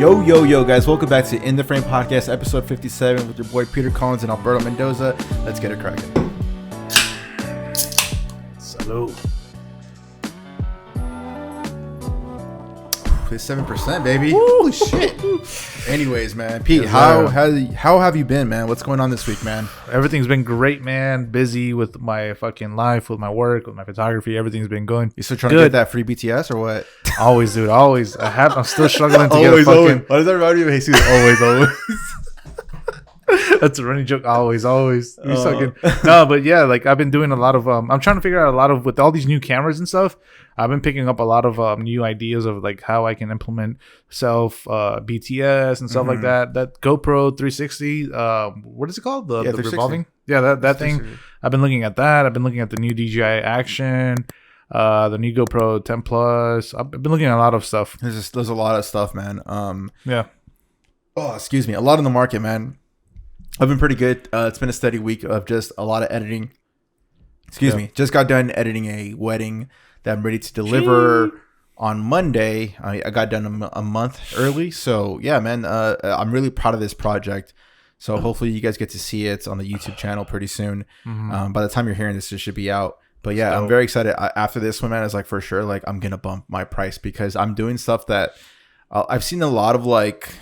Yo, guys, welcome back to In the Frame Podcast, episode 57 with your boy Peter Collins and Alberto Mendoza. Let's get it cracking. Salud. It's 7%, baby. Holy shit. Anyways, man, Pete, how have you been, man? What's going on this week, man? Everything's been great, man. Busy with my fucking life, with my work, with my photography. Everything's been going. You still trying to get that free BTS or what? Always, dude. Always. I'm still struggling to always, get a fucking. Always. Why does that remind you of Jesus? Always. That's a running joke. Always. No, but yeah, like I've been doing a lot of. I'm trying to figure out a lot of with all these new cameras and stuff. I've been picking up a lot of new ideas of like how I can implement BTS and stuff like that. That GoPro 360. What is it called? The revolving. Yeah, that thing. I've been looking at that. I've been looking at the new DJI Action. The new GoPro 10 Plus. I've been looking at a lot of stuff. There's a lot of stuff, man. Yeah. Oh, excuse me. A lot in the market, man. I've been pretty good. It's been a steady week of just a lot of editing. Excuse me. Just got done editing a wedding that I'm ready to deliver on Monday. I got done a month early. So, yeah, man, I'm really proud of this project. So, hopefully you guys get to see it on the YouTube channel pretty soon. By the time you're hearing this, it should be out. But, yeah, I'm very excited. After this one, man, it's like for sure, like I'm going to bump my price because I'm doing stuff that I've seen a lot of like...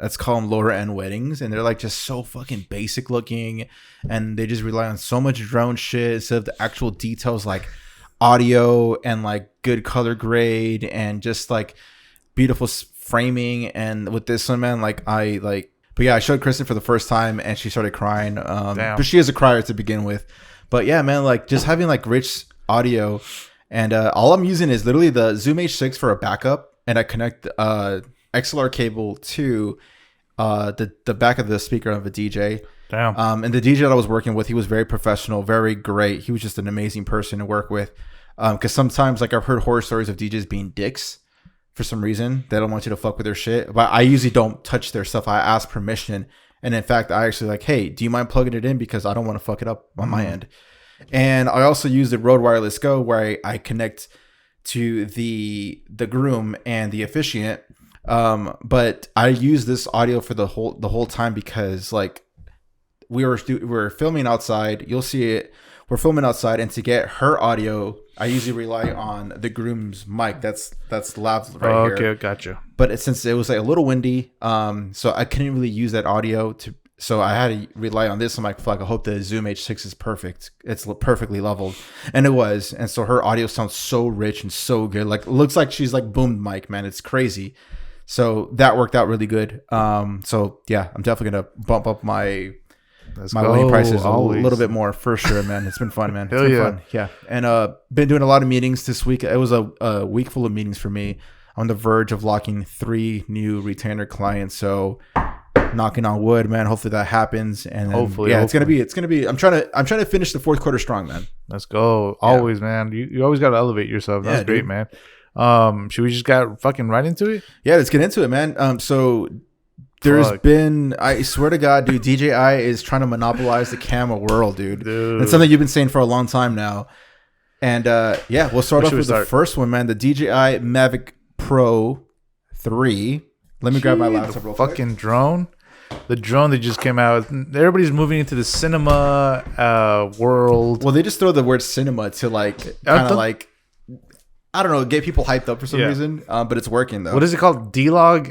Let's call them lower end weddings, and they're like just so fucking basic looking, and they just rely on so much drone shit instead of the actual details like audio and like good color grade and just like beautiful framing. And with this one, man, but yeah, I showed Kristen for the first time and she started crying. But she is a crier to begin with. But yeah, man, like just having like rich audio, and all I'm using is literally the Zoom H6 for a backup, and I connect XLR cable to the back of the speaker of a DJ. Damn. And the DJ that I was working with, he was very professional, very great. He was just an amazing person to work with. Because sometimes, like, I've heard horror stories of DJs being dicks for some reason. They don't want you to fuck with their shit. But I usually don't touch their stuff. I ask permission. And in fact, I actually like, hey, do you mind plugging it in? Because I don't want to fuck it up on my end. And I also use the Rode Wireless Go where I connect to the groom and the officiant. But I use this audio for the whole time because like we were filming outside. You'll see it. We're filming outside, and to get her audio, I usually rely on the groom's mic. That's loud right here. Okay, gotcha. But since it was like a little windy, so I couldn't really use that audio so I had to rely on this. I'm like, fuck, I hope the Zoom H6 is perfect. It's perfectly leveled. And it was. And so her audio sounds so rich and so good. Like, it looks like she's like boomed mic, man. It's crazy. So that worked out really good. So yeah, I'm definitely going to bump up my wedding prices a little bit more for sure, man. It's been fun, man. It's been fun. Yeah. And been doing a lot of meetings this week. It was a week full of meetings for me. On the verge of locking 3 new retainer clients. So knocking on wood, man. Hopefully that happens. And then, hopefully, it's gonna be. I'm trying to finish the fourth quarter strong, man. Let's go. Always, man. You always gotta elevate yourself. That's great, man. Should we just get fucking right into it? Yeah, let's get into it, man. So there's been, I swear to God, dude, DJI is trying to monopolize the camera world, dude. That's something you've been saying for a long time now. And we'll start off with the first one, man. The DJI Mavic Pro 3. Let me grab my laptop real quick. Fucking drone. The drone that just came out. Everybody's moving into the cinema world. Well, they just throw the word cinema to like kind of like, I don't know, get people hyped up for some reason. But it's working though. What is it called? D-Log?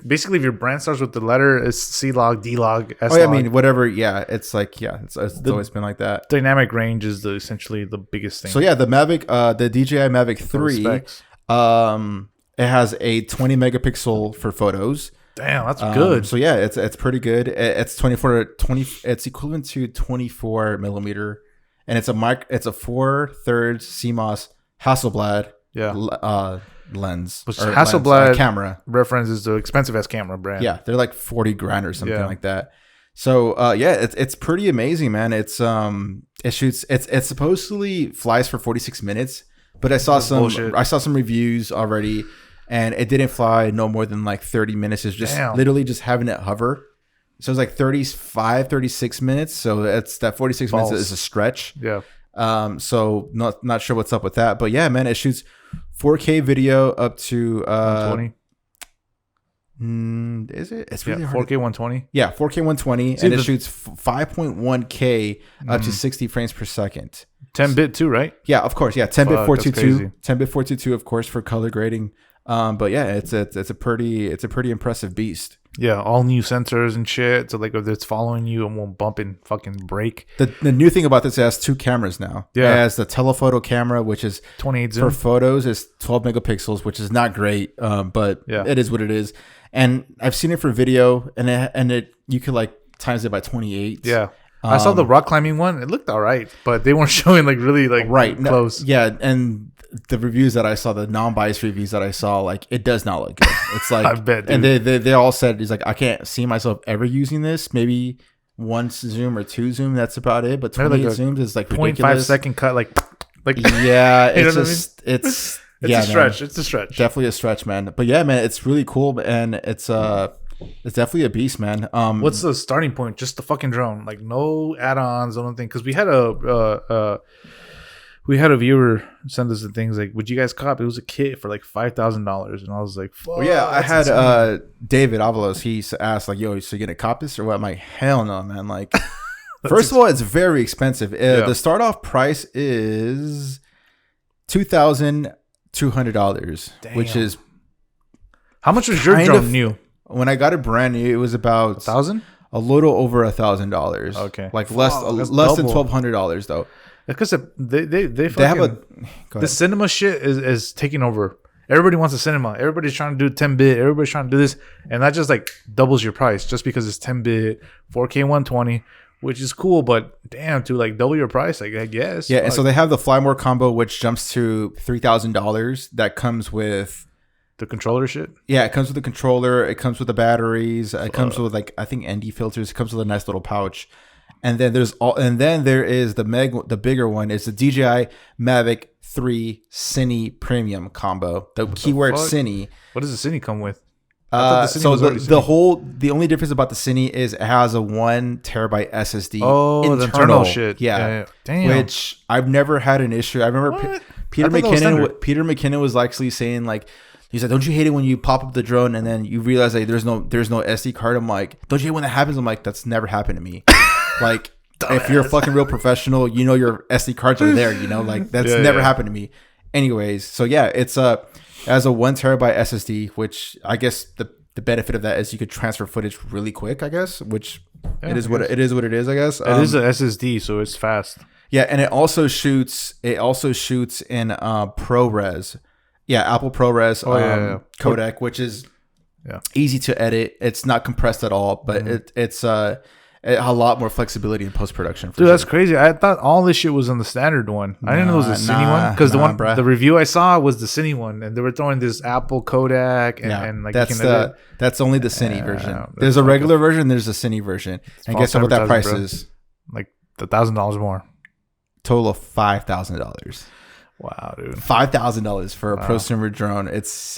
Basically, if your brand starts with the letter, it's C-Log, D-Log, S-Log. Oh, yeah, I mean, whatever. Yeah, it's like, it's always been like that. Dynamic range is essentially the biggest thing. So yeah, the Mavic, the DJI Mavic 3, it has a 20 megapixel for photos. Damn, that's good. So yeah, it's pretty good. It's 20. It's equivalent to 24 millimeter, and it's a 4/3 CMOS Hasselblad lens. Which Hasselblad camera references the expensive ass camera brand. Yeah, they're like 40 grand or something like that. So it's pretty amazing, man. It shoots. It's supposedly flies for 46 minutes, but I saw some reviews already. And it didn't fly no more than like 30 minutes. It's just literally just having it hover. So it's like 36 minutes. So that 46 minutes is a stretch. Yeah. So not sure what's up with that. But yeah, man, it shoots 4K video up to 120. Is it? It's really Yeah, hard. 4K 120. Yeah, 4K 120, See, and it shoots 5.1K up to 60 frames per second. 10-bit too, right? Yeah, of course. Yeah, 10-bit Fuck, 422, 10-bit 422, of course, for color grading. But yeah, it's a pretty impressive beast. Yeah, all new sensors and shit. So like if it's following you, it won't bump and fucking break. The new thing about this, it has 2 cameras now. Yeah. It has the telephoto camera, which is 28 for zoom. photos is 12 megapixels, which is not great, but Yeah. it is what it is. And I've seen it for video, and it you could like times it by 28. Yeah. I saw the rock climbing one. It looked all right, but they weren't showing like really like right close. Yeah, and the reviews that I saw, the non-biased reviews that I saw, like it does not look good. It's like I bet, and they all said he's like, I can't see myself ever using this. Maybe 1 zoom or 2 zoom, that's about it. But 28 like zooms is like 0.5 ridiculous. second cut, like Yeah, You know it's what I just it's it's yeah, a stretch. It's a stretch. definitely a stretch, man. But yeah, man, it's really cool, and it's definitely a beast, man. What's the starting point? Just the fucking drone, like no add-ons, no thing. Because we had a viewer send us the things like, "Would you guys cop?" It was a kit for like $5,000, and I was like, "Fuck." Well, yeah, I that's had insane. David Avalos. He asked like, "Yo, so you gonna cop this or what?" I'm like, "Hell no, man!" Like, first of all, it's very expensive. The start off price is $2,200, which Damn. is How much was your kind drone of- new? when I got it brand new. It was about 1,000. a little over $1,000. Okay. like Fuck, less that's than double. $1,200 though. Because they They have a fucking go the ahead. cinema shit is taking over. Everybody wants a cinema. Everybody's trying to do 10-bit. Everybody's trying to do this, and that just like doubles your price just because it's 10-bit, 4K 120, which is cool. But damn, to like double your price, like I guess. Yeah, and so they have the Fly More combo, which jumps to $3,000. That comes with the controller shit. it comes with the controller. It comes with the batteries. It comes with like I think ND filters. It comes with a nice little pouch. And then there is the bigger one is the DJI Mavic 3 Cine Premium combo. The keyword fuck? Cine. What does the Cine come with? I thought the Cine So was already the only difference about the Cine is it has a 1 terabyte SSD. Oh, the internal shit. Yeah. Damn. Which I've never had an issue. I remember What? Peter I thought that was McKinnon. standard. Peter McKinnon was actually saying like, he said, "Don't you hate it when you pop up the drone and then you realize like there's no SD card?" I'm like, "Don't you hate when that happens?" I'm like, "That's never happened to me." Like, if you're a fucking real professional, you know your SD cards are there. You know, like that's never happened to me. Anyways, so yeah, it has a 1 terabyte SSD, which I guess the benefit of that is you could transfer footage really quick. I guess, which it is what it is. What it is, I guess. It is a SSD, so it's fast. Yeah, and it also shoots in ProRes. Yeah, Apple ProRes codec, which is easy to edit. It's not compressed at all, but it's a lot more flexibility in post production. Dude, that's crazy. I thought all this shit was on the standard one. I didn't know it was the Cine one because the review I saw was the Cine one, and they were throwing this Apple codec and like that's only the Cine version. There's a regular version. There's a Cine version. And guess what that price is? Like $1,000 more. Total of $5,000. Wow, dude. $5,000 for a prosumer drone. It's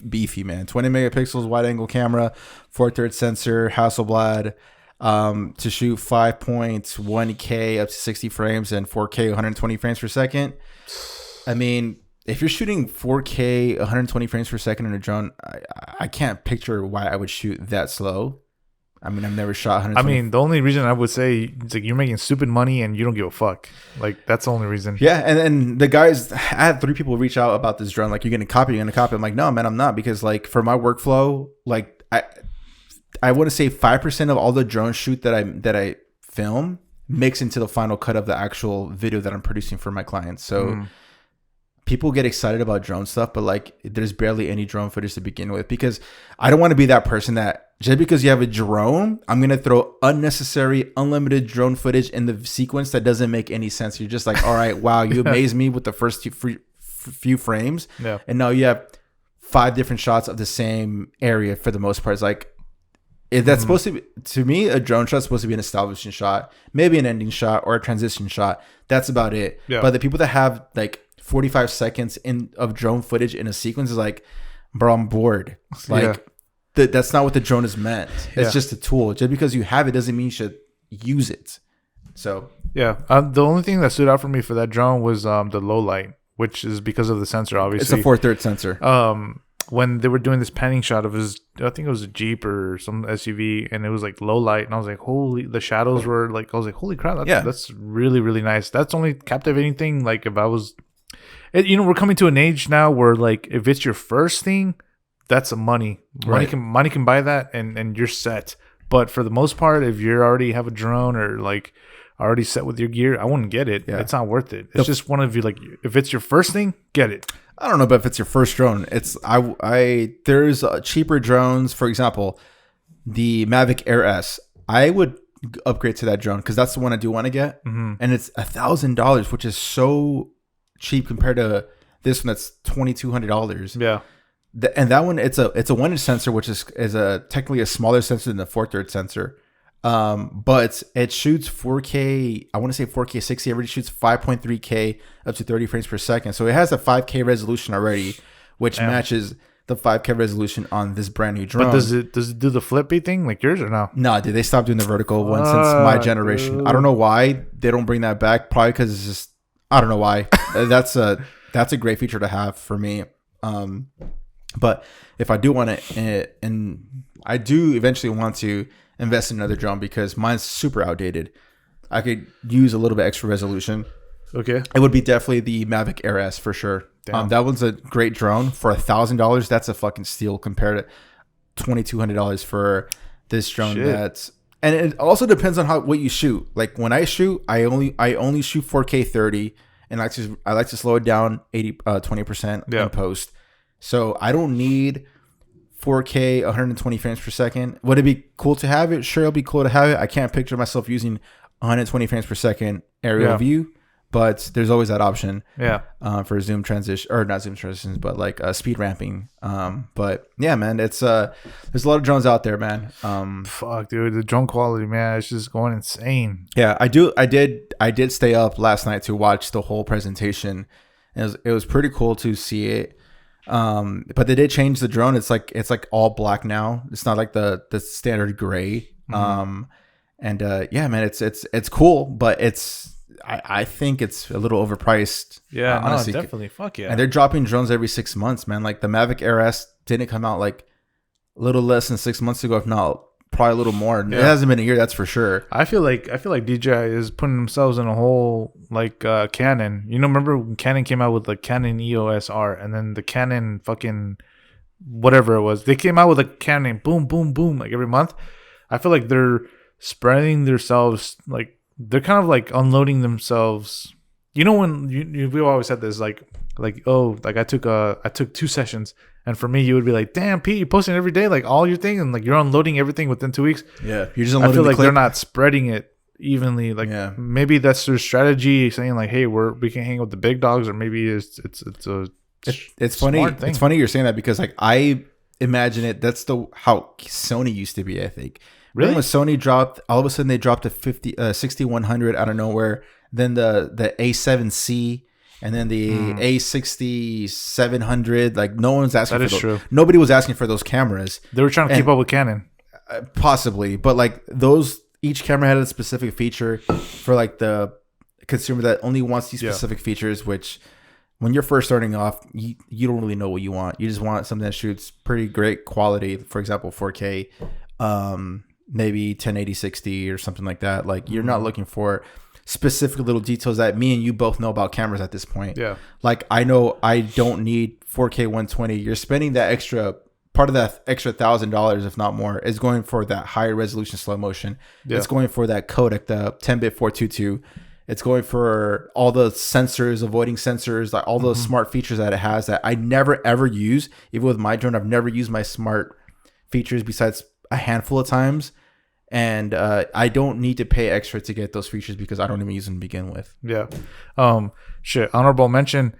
beefy, man. 20 megapixels wide angle camera, 4/3 sensor, Hasselblad, to shoot 5.1K up to 60 frames and 4K 120 frames per second. I mean, if you're shooting 4K 120 frames per second in a drone, I can't picture why I would shoot that slow. I mean, I've never shot 120. I mean, the only reason I would say it's like you're making stupid money and you don't give a fuck. Like, that's the only reason. Yeah, and then the guys, I had 3 people reach out about this drone. Like, you're gonna copy. I'm like, no, man, I'm not, because like for my workflow, like I want to say 5% of all the drone shoot that I film makes into the final cut of the actual video that I'm producing for my clients. So people get excited about drone stuff, but like there's barely any drone footage to begin with, because I don't want to be that person that just because you have a drone, I'm going to throw unnecessary, unlimited drone footage in the sequence that doesn't make any sense. You're just like, all right, wow, you amazed me with the first few frames. Yeah. And now you have 5 different shots of the same area for the most part. It's like, if that's supposed to be, to me, a drone shot is supposed to be an establishing shot, maybe an ending shot or a transition shot. That's about it. Yeah. But the people that have like 45 seconds of drone footage in a sequence is like, bro, I'm bored. Like, that's not what the drone is meant. It's just a tool. Just because you have it doesn't mean you should use it. So yeah, the only thing that stood out for me for that drone was the low light, which is because of the sensor. Obviously, it's a 4/3 sensor. when they were doing this panning shot of his, I think it was a Jeep or some SUV, and it was like low light, and I was like, holy, the shadows were like, I was like, holy crap, that's really, really nice. That's only captivating thing. Like if I was, we're coming to an age now where like if it's your first thing, that's a money can buy that, and you're set. But for the most part, if you already have a drone or like already set with your gear, I wouldn't get it. Yeah. It's not worth it. It's just one of you, like, if it's your first thing, get it. I don't know, but if it's your first drone, it's there's cheaper drones. For example, the Mavic Air S. I would upgrade to that drone because that's the one I do want to get, and it's $1,000, which is so cheap compared to this one that's $2,200. Yeah. And that one, it's a 1-inch sensor, which is technically a smaller sensor than the 4/3 sensor. But it shoots 4K. I want to say 4K 60. It already shoots 5.3K up to 30 frames per second. So it has a 5K resolution already, which matches the 5K resolution on this brand new drone. But does it do the flippy thing like yours or no? No, dude. They stopped doing the vertical one since my generation. Dude. I don't know why they don't bring that back. Probably because it's just, I don't know why. That's a great feature to have for me. But if I do want it, and I do eventually want to invest in another drone because mine's super outdated, I could use a little bit extra resolution. Okay. It would be definitely the Mavic Air S for sure. That one's a great drone for $1,000. That's a fucking steal compared to $2,200 for this drone. Shit. And it also depends on what you shoot. Like when I shoot, I only shoot 4K 30, and I like to slow it down 20% in post. So I don't need 4K 120 frames per second. Would it be cool to have it? Sure, it'll be cool to have it. I can't picture myself using 120 frames per second aerial view, but there's always that option. Yeah. For zoom transition, or not zoom transitions, but like speed ramping. But yeah, man, it's there's a lot of drones out there, man. Fuck, dude, the drone quality, man, it's just going insane. Yeah, I did stay up last night to watch the whole presentation. It was pretty cool to see it. But they did change the drone. It's like all black now. It's not like the standard gray. And yeah, man, it's cool, but I think it's a little overpriced. Yeah, honestly. No, definitely. Fuck yeah. And they're dropping drones every 6 months, man. Like the Mavic Air S didn't come out like a little less than 6 months ago, if not probably a little more. Yeah. It hasn't been a year, that's for sure. I feel like DJI is putting themselves in a hole like Canon. Remember when Canon came out with the Canon EOS R, and then the Canon fucking whatever it was. They came out with a Canon boom, boom, boom like every month. I feel like they're spreading themselves, like they're kind of like unloading themselves. When we always said this, like I took 2 sessions. And for me, you would be like, damn, Pete, you're posting every day, like all your thing, and like you're unloading everything within 2 weeks. Yeah, you're just unloading. I feel like they're not spreading it evenly. Like maybe that's their strategy, saying like, hey, we can hang with the big dogs, or maybe it's funny. Thing. It's funny you're saying that because like I imagine it. That's how Sony used to be. I think. Really, when Sony dropped, all of a sudden they dropped a 6100 out of nowhere. Then the A7C. And then the A6700, like no one's asking for those. True. Nobody was asking for those cameras. They were trying to keep up with Canon. Possibly. But like each camera had a specific feature for like the consumer that only wants these specific features, which when you're first starting off, you don't really know what you want. You just want something that shoots pretty great quality. For example, 4K, maybe 1080 60 or something like that. Like you're not looking for specific little details that me and you both know about cameras at this point. Yeah. Like I know I don't need 4K 120. You're spending that extra part of that extra $1,000, if not more, is going for that higher resolution slow motion. Yeah. It's going for that codec, the 10-bit 422. It's going for all the sensors, avoiding sensors, like all those smart features that it has that I never ever use. Even with my drone, I've never used my smart features besides a handful of times. And I don't need to pay extra to get those features because I don't even use them to begin with. Yeah. Shit. Honorable mention.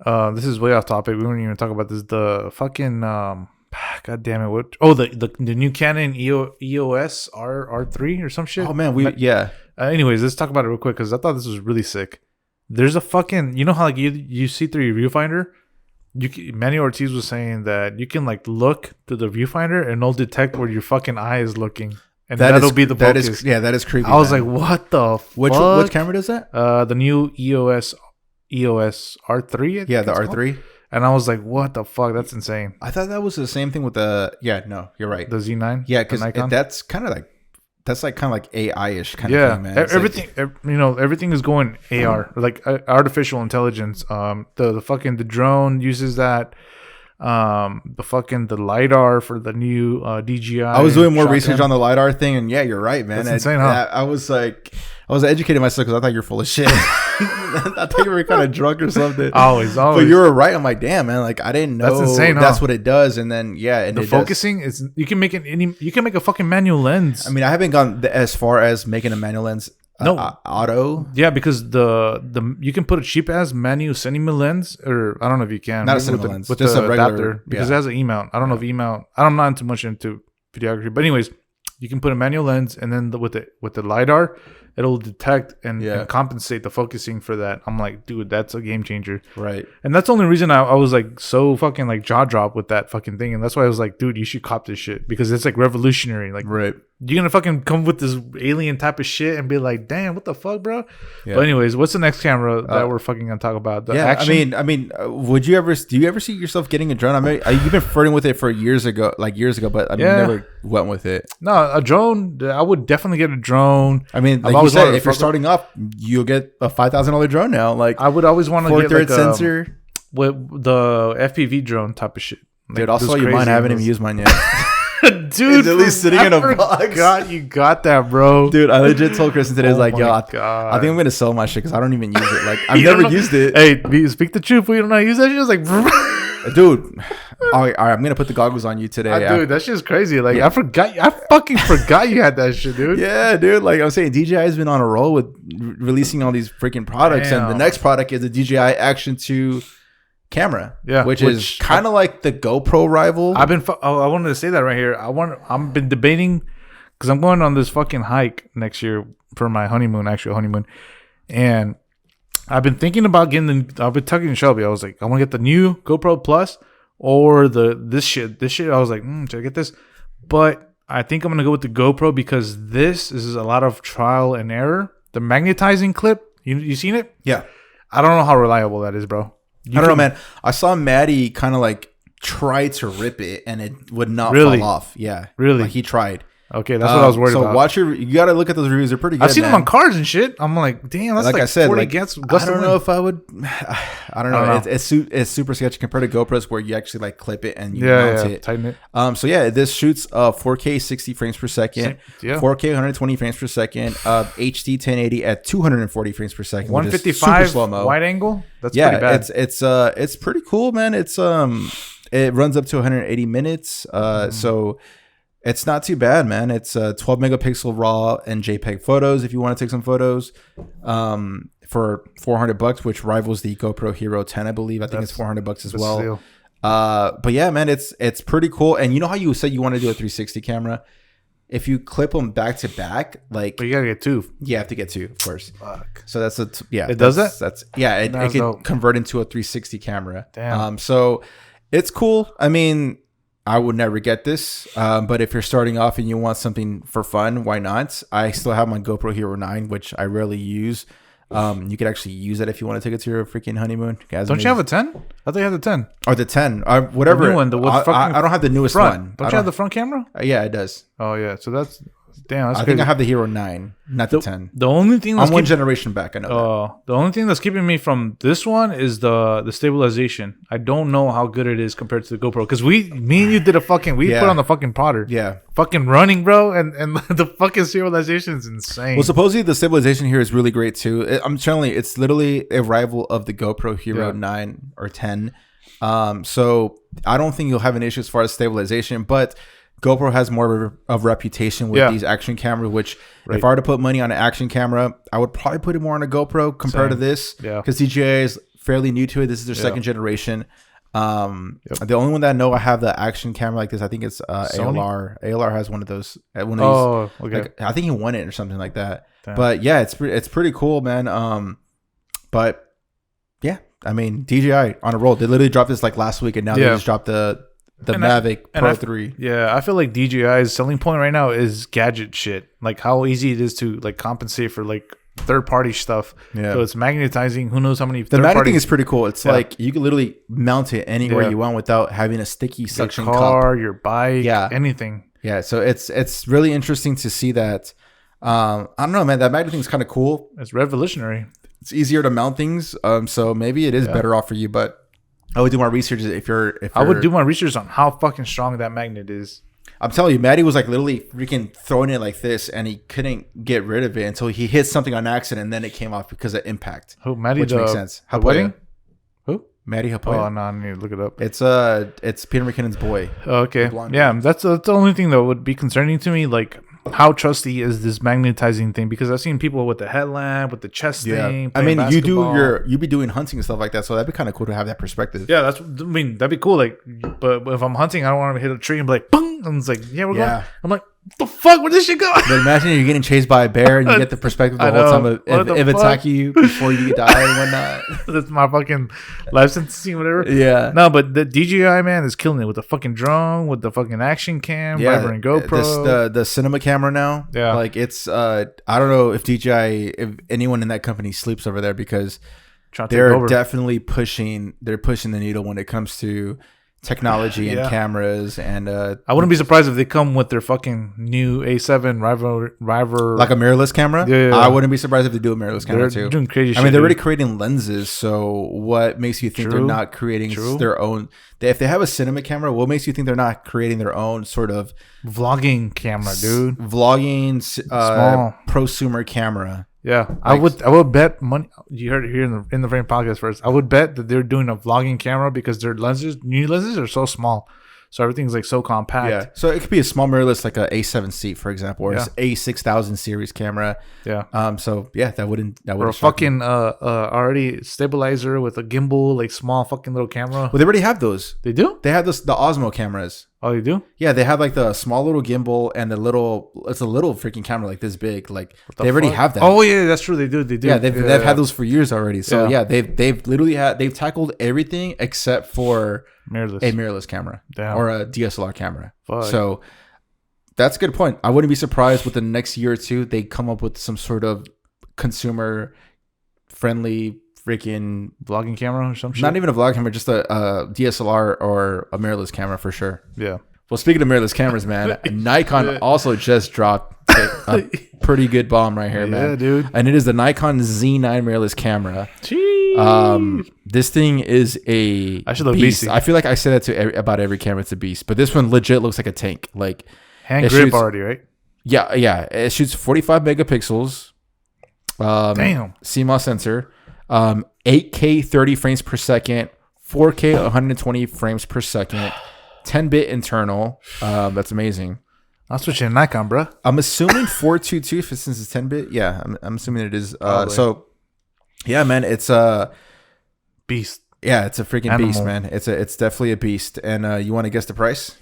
This is way off topic. We won't even talk about this. The fucking God damn it! What? Oh, the new Canon EOS R3 or some shit. Oh man, anyways, let's talk about it real quick because I thought this was really sick. There's a fucking, how like you see through your viewfinder. Manny Ortiz was saying that you can like look through the viewfinder and it'll detect where your fucking eye is looking. And that'll be the focus. That is creepy. I was like, what the fuck? Which camera does that? The new EOS R3. Yeah, the R3. And I was like, what the fuck? That's insane. I thought that was the same thing with the. Yeah, no, you're right. The Z9. Yeah, because that's kind of like. That's like kind of like AI-ish kind of thing, man. Everything, everything is going AR, like artificial intelligence. The drone uses that. The LiDAR for the new DJI. I was doing more research on the LiDAR thing, and yeah, you're right, man. That's insane, huh? I was educating myself because I thought you're full of shit. I thought you were kind of drunk or something. Always. But you were right. I'm like, damn, man. Like, I didn't know that's insane. That's what it does. And then and the focusing is you can make a fucking manual lens. I mean, I haven't gone as far as making a manual lens. Auto. Yeah, because the you can put a cheap ass manual cinema lens, or I don't know if you can. Not a cinema lens, with just a regular adapter, because it has an E mount. I don't know if E mount. I'm not too much into videography, but anyways, you can put a manual lens, and then with the LiDAR, it'll detect and compensate the focusing for that. I'm like, dude, that's a game changer. Right. And that's the only reason I was like so fucking like jaw drop with that fucking thing. And that's why I was like, dude, you should cop this shit because it's like revolutionary. Like, right. You're gonna fucking come with this alien type of shit and be like, damn, what the fuck, bro? Yeah. But anyways, what's the next camera that we're fucking gonna talk about? The action? I mean, do you ever see yourself getting a drone? I mean, you've been flirting with it for years ago, but I never went with it. No, a drone. I would definitely get a drone. I mean, like you said, if you're starting off, you'll get a $5,000 drone now. Like, I would always want to get like sensor with the FPV drone type of shit. Like, dude, I'll sell you mine. I haven't even used mine yet. Dude, it's at least sitting in a box. God, you got that, bro. Dude, I legit told Kristen today, like, yo, I think I'm gonna sell my shit because I don't even use it. Like, I've never used it. Hey, speak the truth. We don't know how to use that shit. It's like, dude. All right, I'm gonna put the goggles on you today. Dude, that shit's crazy. Like, I fucking forgot you had that shit, dude. Yeah, dude. Like I'm saying, DJI has been on a roll with releasing all these freaking products, and the next product is the DJI Action 2 camera, which is kind of like the GoPro rival. I wanted to say that right here. I've been debating because I'm going on this fucking hike next year for my actual honeymoon, and I've been thinking about I've been talking to Shelby. I was like, I want to get the new GoPro Plus or this shit. I was like, should I get this? But I think I'm gonna go with the GoPro because this is a lot of trial and error. The magnetizing clip, you seen it? Yeah. I don't know how reliable that is, bro. I don't know, man. I saw Maddie kind of like try to rip it and it would not fall off. Yeah. Really? Like he tried. Okay, that's what I was worried about. So you got to look at those reviews. They're pretty good. I've seen them on cars and shit. I'm like, damn, that's like I said, 40 gets. I don't know if I would. I don't know. It's super sketchy compared to GoPros where you actually like clip it and you mount it. Tighten it. So yeah, this shoots 4K 60 frames per second, 4K 120 frames per second, HD 1080 at 240 frames per second, 155 slow-mo wide angle. That's pretty bad. It's pretty cool, man. It runs up to 180 minutes. So. It's not too bad, man. It's 12 megapixel RAW and JPEG photos if you want to take some photos for $400, which rivals the GoPro Hero 10, I believe. I think it's $400 as well. But yeah, man, it's pretty cool. And you know how you said you want to do a 360 camera? If you clip them back to back, like, but you gotta get two. You have to get two, of course. Fuck. So that's It does that? It can convert into a 360 camera. Damn. So it's cool. I mean, I would never get this, but if you're starting off and you want something for fun, why not? I still have my GoPro Hero 9, which I rarely use. You could actually use it if you want to take it to your freaking honeymoon. Don't you have a 10? I thought you had the 10. Or the 10. Whatever. The new one, I don't have the newest one. Don't you have the front camera? Yeah, it does. Oh, yeah. So that's... Damn, that's I think I have the Hero 9, not the 10. The only thing I'm one generation back. I know that. The only thing that's keeping me from this one is the stabilization. I don't know how good it is compared to the GoPro because me and you did put on the fucking Potter. Yeah, fucking running, bro, and the fucking stabilization is insane. Well, supposedly the stabilization here is really great too. I'm telling you, it's literally a rival of the GoPro Hero 9 or 10. So I don't think you'll have an issue as far as stabilization, but GoPro has more of a reputation with these action cameras, which if I were to put money on an action camera, I would probably put it more on a GoPro compared to this. Yeah. Because DJI is fairly new to it. This is their second generation. The only one that I know I have the action camera like this, I think it's ALR. ALR has one of those. Okay. Like, I think he won it or something like that. Damn. But yeah, it's pretty cool, man. But yeah, I mean, DJI on a roll. They literally dropped this like last week, and now they just dropped the Mavic Pro 3. Yeah, I feel like DJI's selling point right now is gadget shit. Like how easy it is to like compensate for like third party stuff. Yeah. So it's magnetizing. Who knows how many? The magnet thing is pretty cool. It's like you can literally mount it anywhere you want without having a sticky suction your car, cup. your bike, anything. Yeah. So it's really interesting to see that. I don't know, man. That magnet thing is kind of cool. It's revolutionary. It's easier to mount things. So maybe it is better off for you, but I would do more research I would do my research on how fucking strong that magnet is. I'm telling you, Maddie was like literally freaking throwing it like this, and he couldn't get rid of it until he hit something on accident, and then it came off because of impact. Who, Maddie? Which makes sense. The wedding? Who? Maddie Hapoya. Oh no, I need to look it up. It's Peter McKinnon's boy. Oh, okay. Yeah, that's the only thing that would be concerning to me. Like, how trusty is this magnetizing thing? Because I've seen people with the headlamp, with the chest thing. I mean, basketball. you be doing hunting and stuff like that, so that'd be kind of cool to have that perspective. Yeah, that'd be cool. Like, but if I'm hunting, I don't want to hit a tree and be like, "Pung!" And it's like, yeah, we're going. I'm like, what the fuck? Where did this shit go? But imagine you're getting chased by a bear and you get the perspective the whole time of if attacking you before you die and whatnot. That's my fucking life sentencing, whatever. Yeah. No, but the DJI, man, is killing it with the fucking drone, with the fucking action cam, Viper and GoPro. The cinema camera now. Yeah. Like it's I don't know if if anyone in that company sleeps over there, because they're definitely pushing the needle when it comes to technology and cameras, and I wouldn't be surprised if they come with their fucking new A7 rival like a mirrorless camera. Yeah. I wouldn't be surprised if they do a mirrorless camera too. Doing crazy shit. I mean, they're already creating lenses, so what makes you think they're not creating their own? If they have a cinema camera, what makes you think they're not creating their own sort of vlogging camera, dude? Vlogging small prosumer camera. Yeah, I would bet money. You heard it here in the Frame podcast first. I would bet that they're doing a vlogging camera because their new lenses are so small, so everything's like so compact. Yeah, so it could be a small mirrorless, like a A7C, for example, or A6000 series camera. Yeah. So yeah, that wouldn't or a fucking already stabilizer with a gimbal, like small fucking little camera. Well, they already have those. They do. They have the Osmo cameras. Oh, you do? Yeah, they have like the small little gimbal and it's a little freaking camera like this big. Like they already have that. Oh yeah, that's true. They do. Yeah, they've had those for years already. So yeah, they've literally they've tackled everything except for a mirrorless camera or a DSLR camera. Fuck. So that's a good point. I wouldn't be surprised with the next year or two they come up with some sort of consumer friendly freaking vlogging camera or something. Not even a vlog camera, just a DSLR or a mirrorless camera for sure. Yeah. Well, speaking of mirrorless cameras, man, Nikon also just dropped a pretty good bomb right here, man. Yeah, dude. And it is the Nikon Z9 mirrorless camera. Jeez. This thing is a beast. I feel like I say that to about every camera. It's a beast, but this one legit looks like a tank. Like hand grip already, right? Yeah. It shoots 45 megapixels. Damn. CMOS sensor. 8K 30 frames per second, 4K 120 frames per second, 10-bit internal. That's amazing. I'll switch to Nikon, bro. I'm assuming 422 since it's 10-bit. Yeah, I'm assuming it is. So, yeah, man, it's a beast. Yeah, it's a freaking beast, man. It's definitely a beast. And you want to guess the price?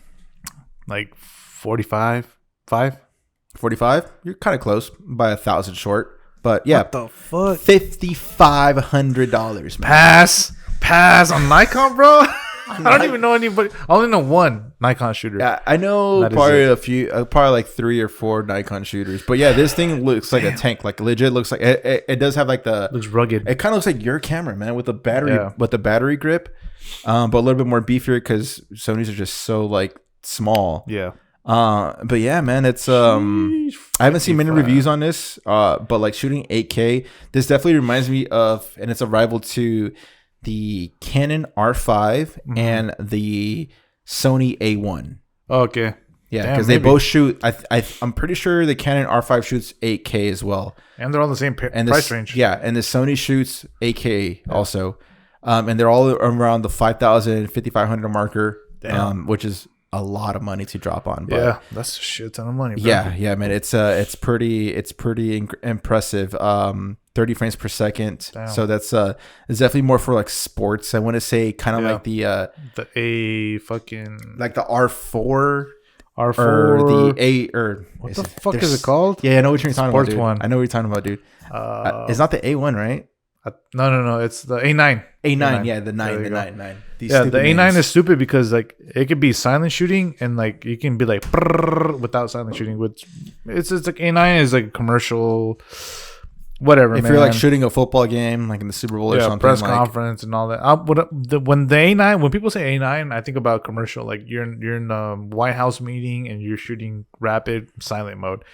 Like 45, 45? You're kind of close, by 1,000 short. But yeah, what the fuck? $5,500, man. Pass on Nikon, bro. I don't even know anybody. I only know one Nikon shooter. Yeah, I know probably probably like 3 or 4 Nikon shooters. But yeah, this thing looks like a tank. Like legit looks like it does have like looks rugged. It kind of looks like your camera, man, with the battery grip, but a little bit more beefier because Sony's are just so like small. Yeah. But yeah, man, it's I haven't seen many reviews on this, but like shooting 8K, this definitely reminds me of, and it's a rival to the Canon R5 and the Sony A1. Okay. Yeah, because they both shoot. I'm pretty sure the Canon R5 shoots 8K as well, and they're all the same price range. Yeah, and the Sony shoots 8K also, and they're all around the 5,000, 5,500 marker, which is a lot of money to drop on. But yeah, that's a shit ton of money, bro. Yeah, man, it's pretty impressive. 30 frames per second. Damn. So that's it's definitely more for like sports. I want to say kind of like the A fucking like the R4 or the A or what the fuck is it called? Yeah, I know what you're talking about, dude. One. I know what you're talking about, dude. It's not the A1, right? No. It's the A9. A9, yeah, the 9. The A9 is stupid because like it could be silent shooting and like you can be like without silent shooting. Which it's like A9 is like commercial whatever. If man. you're like shooting a football game, like in the Super Bowl or something, press like, conference and all that. When the A9, when people say A9, I think about commercial. Like you're in a White House meeting and you're shooting rapid silent mode.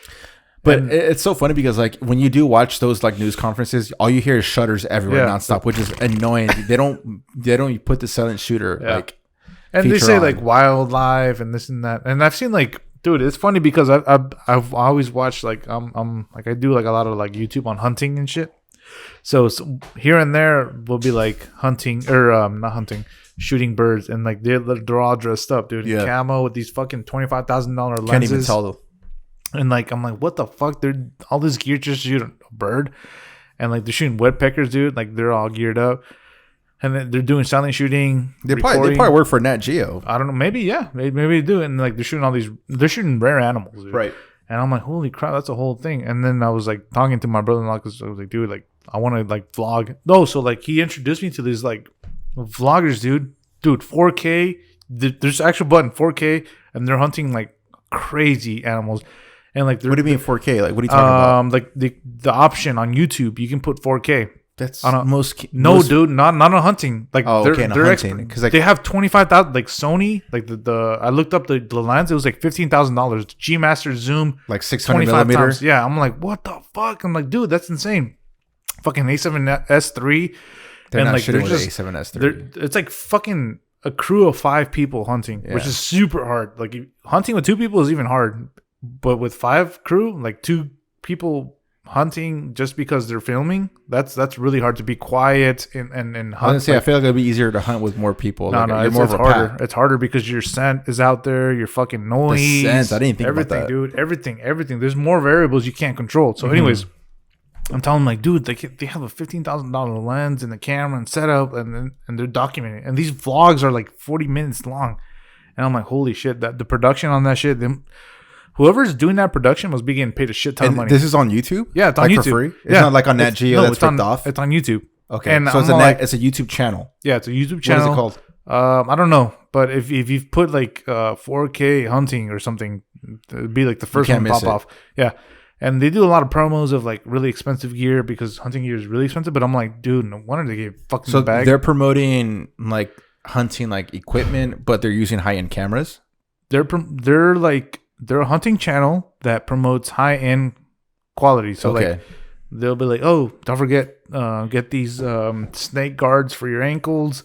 But it's so funny because like when you do watch those like news conferences, all you hear is shutters everywhere nonstop, which is annoying. They don't put the silent shooter like. And they say like wildlife and this and that. And I've seen like, dude, it's funny because I've always watched like I'm like I do like a lot of like YouTube on hunting and shit. So here and there will be like hunting or not hunting, shooting birds, and like they're all dressed up, dude. Yeah. Camo with these fucking $25,000 lenses. Can't even tell though. And like I'm like, what the fuck? They're all this gear just to shoot a bird, and like they're shooting woodpeckers, dude. Like they're all geared up, and then they're doing silent shooting. They probably work for Nat Geo. I don't know. Maybe maybe they do. And like they're shooting rare animals, dude. Right? And I'm like, holy crap, that's a whole thing. And then I was like talking to my brother-in-law because I was like, dude, like I want to like vlog. No, so like he introduced me to these like vloggers, dude. 4K. There's actual button 4K, and they're hunting like crazy animals. And like, what do you mean 4K? Like, what are you talking about? Like the option on YouTube, you can put 4K. That's on most dude, not on hunting. Like, they're hunting because like, they have 25,000. Like Sony, like the I looked up the lens. It was like $15,000. G Master zoom, like 600 millimeters. Yeah, I'm like, what the fuck? I'm like, dude, that's insane. Fucking A7S3. They're not like, shooting with A7S3. It's like fucking a crew of 5 people hunting, which is super hard. Like hunting with 2 people is even hard. But with 5 crew, like 2 people hunting just because they're filming, that's really hard to be quiet and hunt. I was gonna say, I feel like it'd be easier to hunt with more people. No, it's harder. It's harder because your scent is out there, your fucking noise. The scent, I didn't think everything, about that. dude. Everything. There's more variables you can't control. So, anyways, I'm telling them like, dude, they have a $15,000 lens and the camera and setup, and they're documenting. And these vlogs are like 40 minutes long, and I'm like, holy shit! That the production on that shit. Whoever's doing that production must be getting paid a shit ton of money. This is on YouTube? Yeah, it's on YouTube. For free? It's not like on Nat Geo that's ripped off? It's on YouTube. Okay, and so it's a YouTube channel. Yeah, it's a YouTube channel. What is it called? I don't know. But if you've put like 4K hunting or something, it'd be like the first one to pop off. Yeah. And they do a lot of promos of like really expensive gear because hunting gear is really expensive. But I'm like, dude, no wonder they get fucking the bag. They're promoting like hunting like equipment, but they're using high-end cameras? They're a hunting channel that promotes high-end quality. So like they'll be like, oh, don't forget, get these snake guards for your ankles,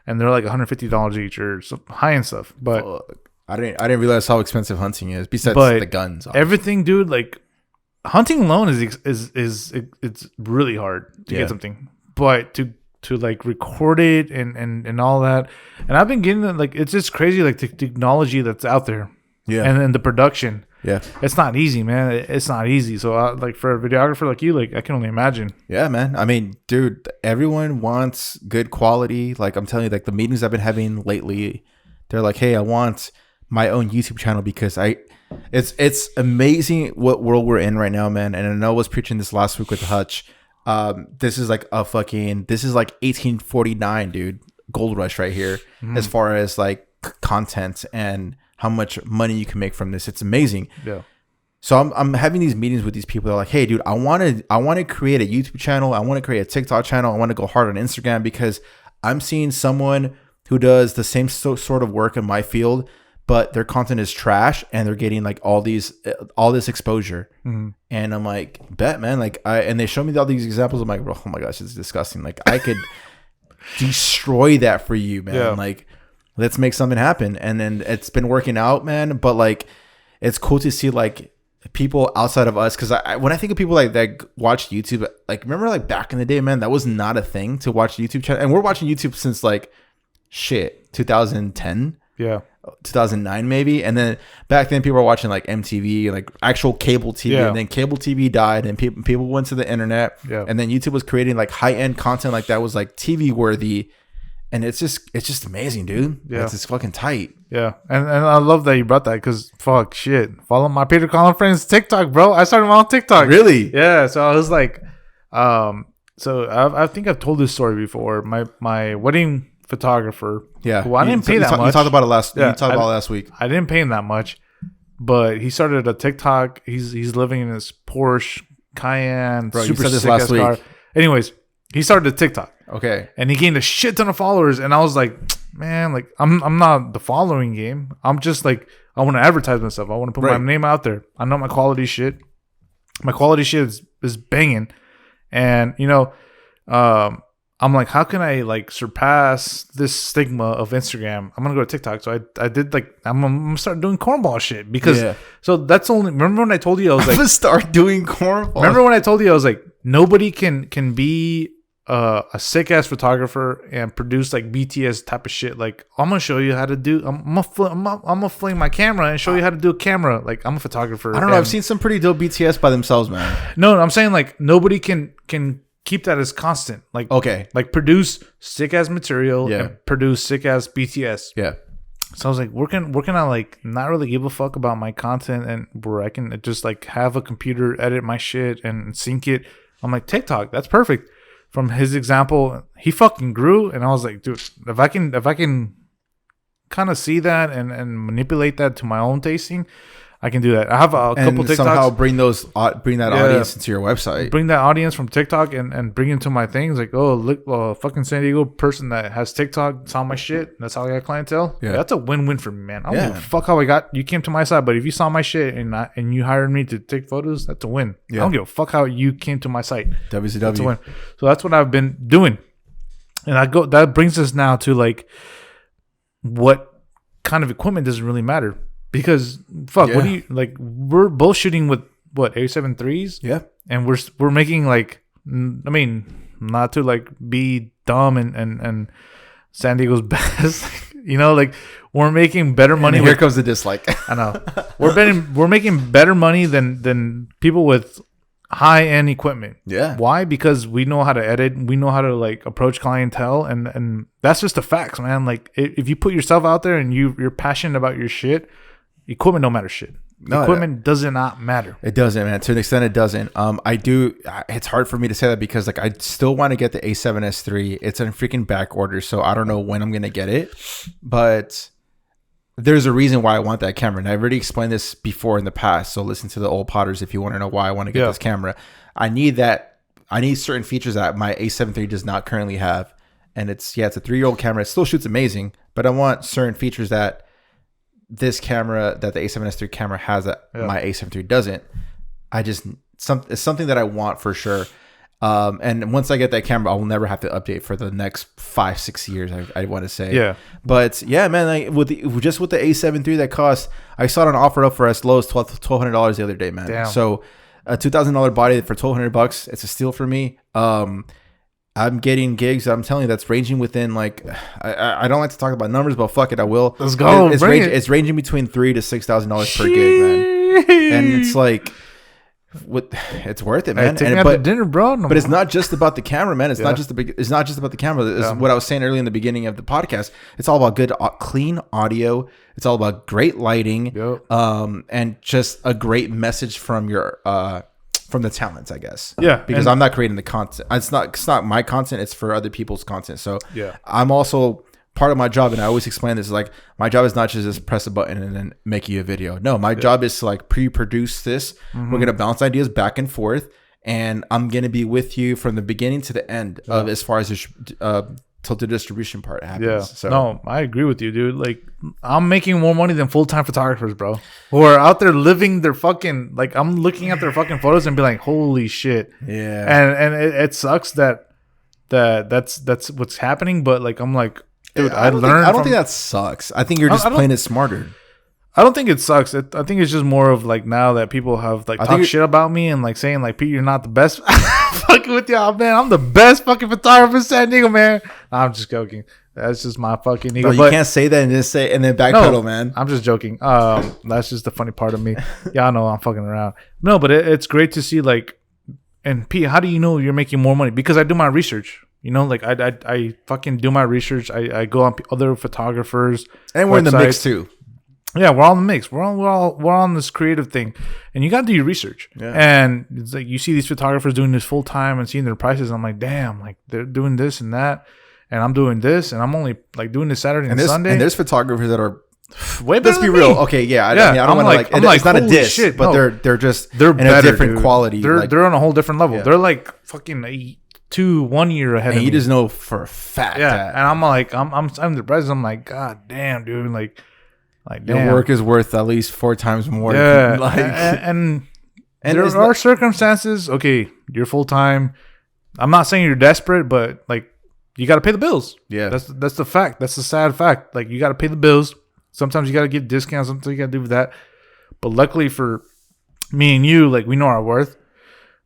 and they're like $150 each or some high-end stuff. But I didn't realize how expensive hunting is. Besides the guns, obviously. Everything, dude. Like hunting alone is it's really hard to get something, but to like record it and all that. And I've been getting like it's just crazy like the technology that's out there. Yeah, and then the production. Yeah, it's not easy, man. It's not easy. So, like for a videographer like you, like I can only imagine. Yeah, man. I mean, dude, everyone wants good quality. Like I'm telling you, like the meetings I've been having lately, they're like, "Hey, I want my own YouTube channel because it's amazing what world we're in right now, man." And I know I was preaching this last week with Hutch. This is like 1849, dude. Gold rush right here, as far as like content and how much money you can make from this. It's amazing. Yeah. So I'm having these meetings with these people. They're like, hey, dude, I want to create a YouTube channel. I want to create a TikTok channel. I want to go hard on Instagram because I'm seeing someone who does the same sort of work in my field, but their content is trash and they're getting like all this exposure. And I'm like, bet, man. Like and they show me all these examples. I'm like, oh my gosh, it's disgusting. Like I could destroy that for you, man. Yeah. Like, let's make something happen. And then it's been working out, man. But like, it's cool to see like people outside of us. Cause when I think of people like that watch YouTube, like remember like back in the day, man, that was not a thing to watch YouTube channel. And we're watching YouTube since like 2010. Yeah. 2009 maybe. And then back then people were watching like MTV, like actual cable TV. Yeah. And then cable TV died and people went to the internet. Yeah. And then YouTube was creating like high-end content like that was like TV worthy. And it's just amazing, dude. Yeah. It's just fucking tight. Yeah. And I love that you brought that because fuck shit. Follow my Peter Collin friends TikTok, bro. I started my own TikTok. Really? Yeah. So I was like, so I think I've told this story before. My wedding photographer. Yeah. Who I didn't pay that much. You talked about it last week. I didn't pay him that much. But he started a TikTok. He's living in his Porsche Cayenne, Bro, you super said this sick last ass car. week. Anyways, he started a TikTok. Okay. And he gained a shit ton of followers, and I was like, man, like I'm not the following game. I'm just like, I want to advertise myself. I want to put my name out there. I know my quality shit. My quality shit is banging, and I'm like, how can I like surpass this stigma of Instagram? I'm gonna go to TikTok. So I did like I'm gonna start doing cornball shit because so that's only. Remember when I told you I was like, I'm gonna start doing cornball. Remember when I told you I was like, nobody can be a sick ass photographer and produce like BTS type of shit. Like, I'm gonna show you how to do. I'm gonna fling my camera and show you how to do a camera. Like, I'm a photographer. I don't know. I've seen some pretty dope BTS by themselves, man. No, I'm saying like nobody can keep that as constant. Like, okay, like produce sick ass material and produce sick ass BTS. Yeah. So I was like, where can I like not really give a fuck about my content and where I can just like have a computer edit my shit and sync it. I'm like, TikTok, that's perfect. From his example, he fucking grew, and I was like, dude, if I can kind of see that and manipulate that to my own tasting, I can do that. I have a couple TikToks. Somehow bring that audience into your website. Bring that audience from TikTok and bring it to my things. Like, oh, look, fucking San Diego person that has TikTok saw my shit. That's how I got clientele. Yeah, that's a win-win for me, man. I don't give a fuck how you came to my site, but if you saw my shit and you hired me to take photos, that's a win. Yeah. I don't give a fuck how you came to my site. WCW. That's a win. So that's what I've been doing, and that brings us now to like, what kind of equipment doesn't really matter. Because what do you like? We're both shooting with what A7 IIIs, and we're making like, I mean, not to like be dumb and San Diego's best, like we're making better money. And here comes the dislike. I know we're making better money than people with high end equipment. Yeah. Why? Because we know how to edit, we know how to like approach clientele, and that's just the facts, man. Like if you put yourself out there and you're passionate about your shit. Equipment don't matter shit. Equipment does not matter. It doesn't, man. To an extent, it doesn't. I do. It's hard for me to say that because like I still want to get the A7S III. It's in freaking back order, so I don't know when I'm gonna get it. But there's a reason why I want that camera, and I've already explained this before in the past. So listen to the old Potters if you want to know why I want to get this camera. I need certain features that my A7 III does not currently have, and it's a 3-year-old camera. It still shoots amazing, but I want certain features that this camera, that the A7S III camera has that my A7 III doesn't. It's something that I want for sure. And once I get that camera, I will never have to update for the next 5-6 years. I want to say. Yeah. But yeah, man, like with the A7 III that costs, I saw it on offer up for as low as $1,200 the other day, man. Damn. So a $2,000 body for $1,200, it's a steal for me. I'm getting gigs. I'm telling you, that's ranging within like I don't like to talk about numbers, but fuck it, I will. Let's go. It's ranging between $3,000 to $6,000 per gig, man. And it's like, it's worth it, man. Take me out to dinner, bro. But it's not just about the camera, man. It's not just about the camera. It's what I was saying earlier in the beginning of the podcast. It's all about good, clean audio. It's all about great lighting, and just a great message from your from the talents, I guess. Yeah. Because I'm not creating the content. It's not my content. It's for other people's content. So I'm also part of my job, and I always explain this, like my job is not just press a button and then make you a video. No, my job is to like pre-produce this. We're going to bounce ideas back and forth, and I'm going to be with you from the beginning to the end of as far as till the distribution part happens. Yeah. So no, I agree with you, dude. Like I'm making more money than full-time photographers, bro, who are out there living their fucking, like I'm looking at their fucking photos and be like, holy shit. Yeah. And it sucks that that's what's happening, but like I'm like, dude, I don't think that sucks. I think you're just playing it smarter. I don't think it sucks. I think it's just more of like now that people have like talk shit about me and like saying like, Pete, you're not the best. Fucking with y'all, man. I'm the best fucking photographer in San Diego, man. I'm just joking. That's just my fucking ego. Bro, you can't say that and just say and then backpedal, man. I'm just joking. That's just the funny part of me. Y'all know I'm fucking around. No, but it's great to see like. And Pete, how do you know you're making more money? Because I do my research. Like I fucking do my research. I go on other photographers, and we're in the mix too. Yeah, we're all in the mix. We're on this creative thing, and you got to do your research. Yeah. And it's like you see these photographers doing this full time and seeing their prices. I'm like, damn, like they're doing this and that, and I'm doing this, and I'm only like doing this Saturday and Sunday. And there's photographers that are Way better. Let's be real. Okay, yeah. I mean, I don't want to like. It's not a diss, shit, but no. they're just they're in better, a different dude. quality. They're on a whole different level. Yeah. They're like fucking 1 year ahead and of me. you just know for a fact. Yeah, that and I'm like, I'm the president. I'm like, God damn, dude, like damn. your work is worth at least 4 times more. Yeah, like, and there are circumstances. Okay, you're full time. I'm not saying you're desperate, but like you got to pay the bills. Yeah, that's the fact. That's the sad fact. Like you got to pay the bills. Sometimes you got to give discounts. Sometimes you got to do that. But luckily for me and you, like we know our worth.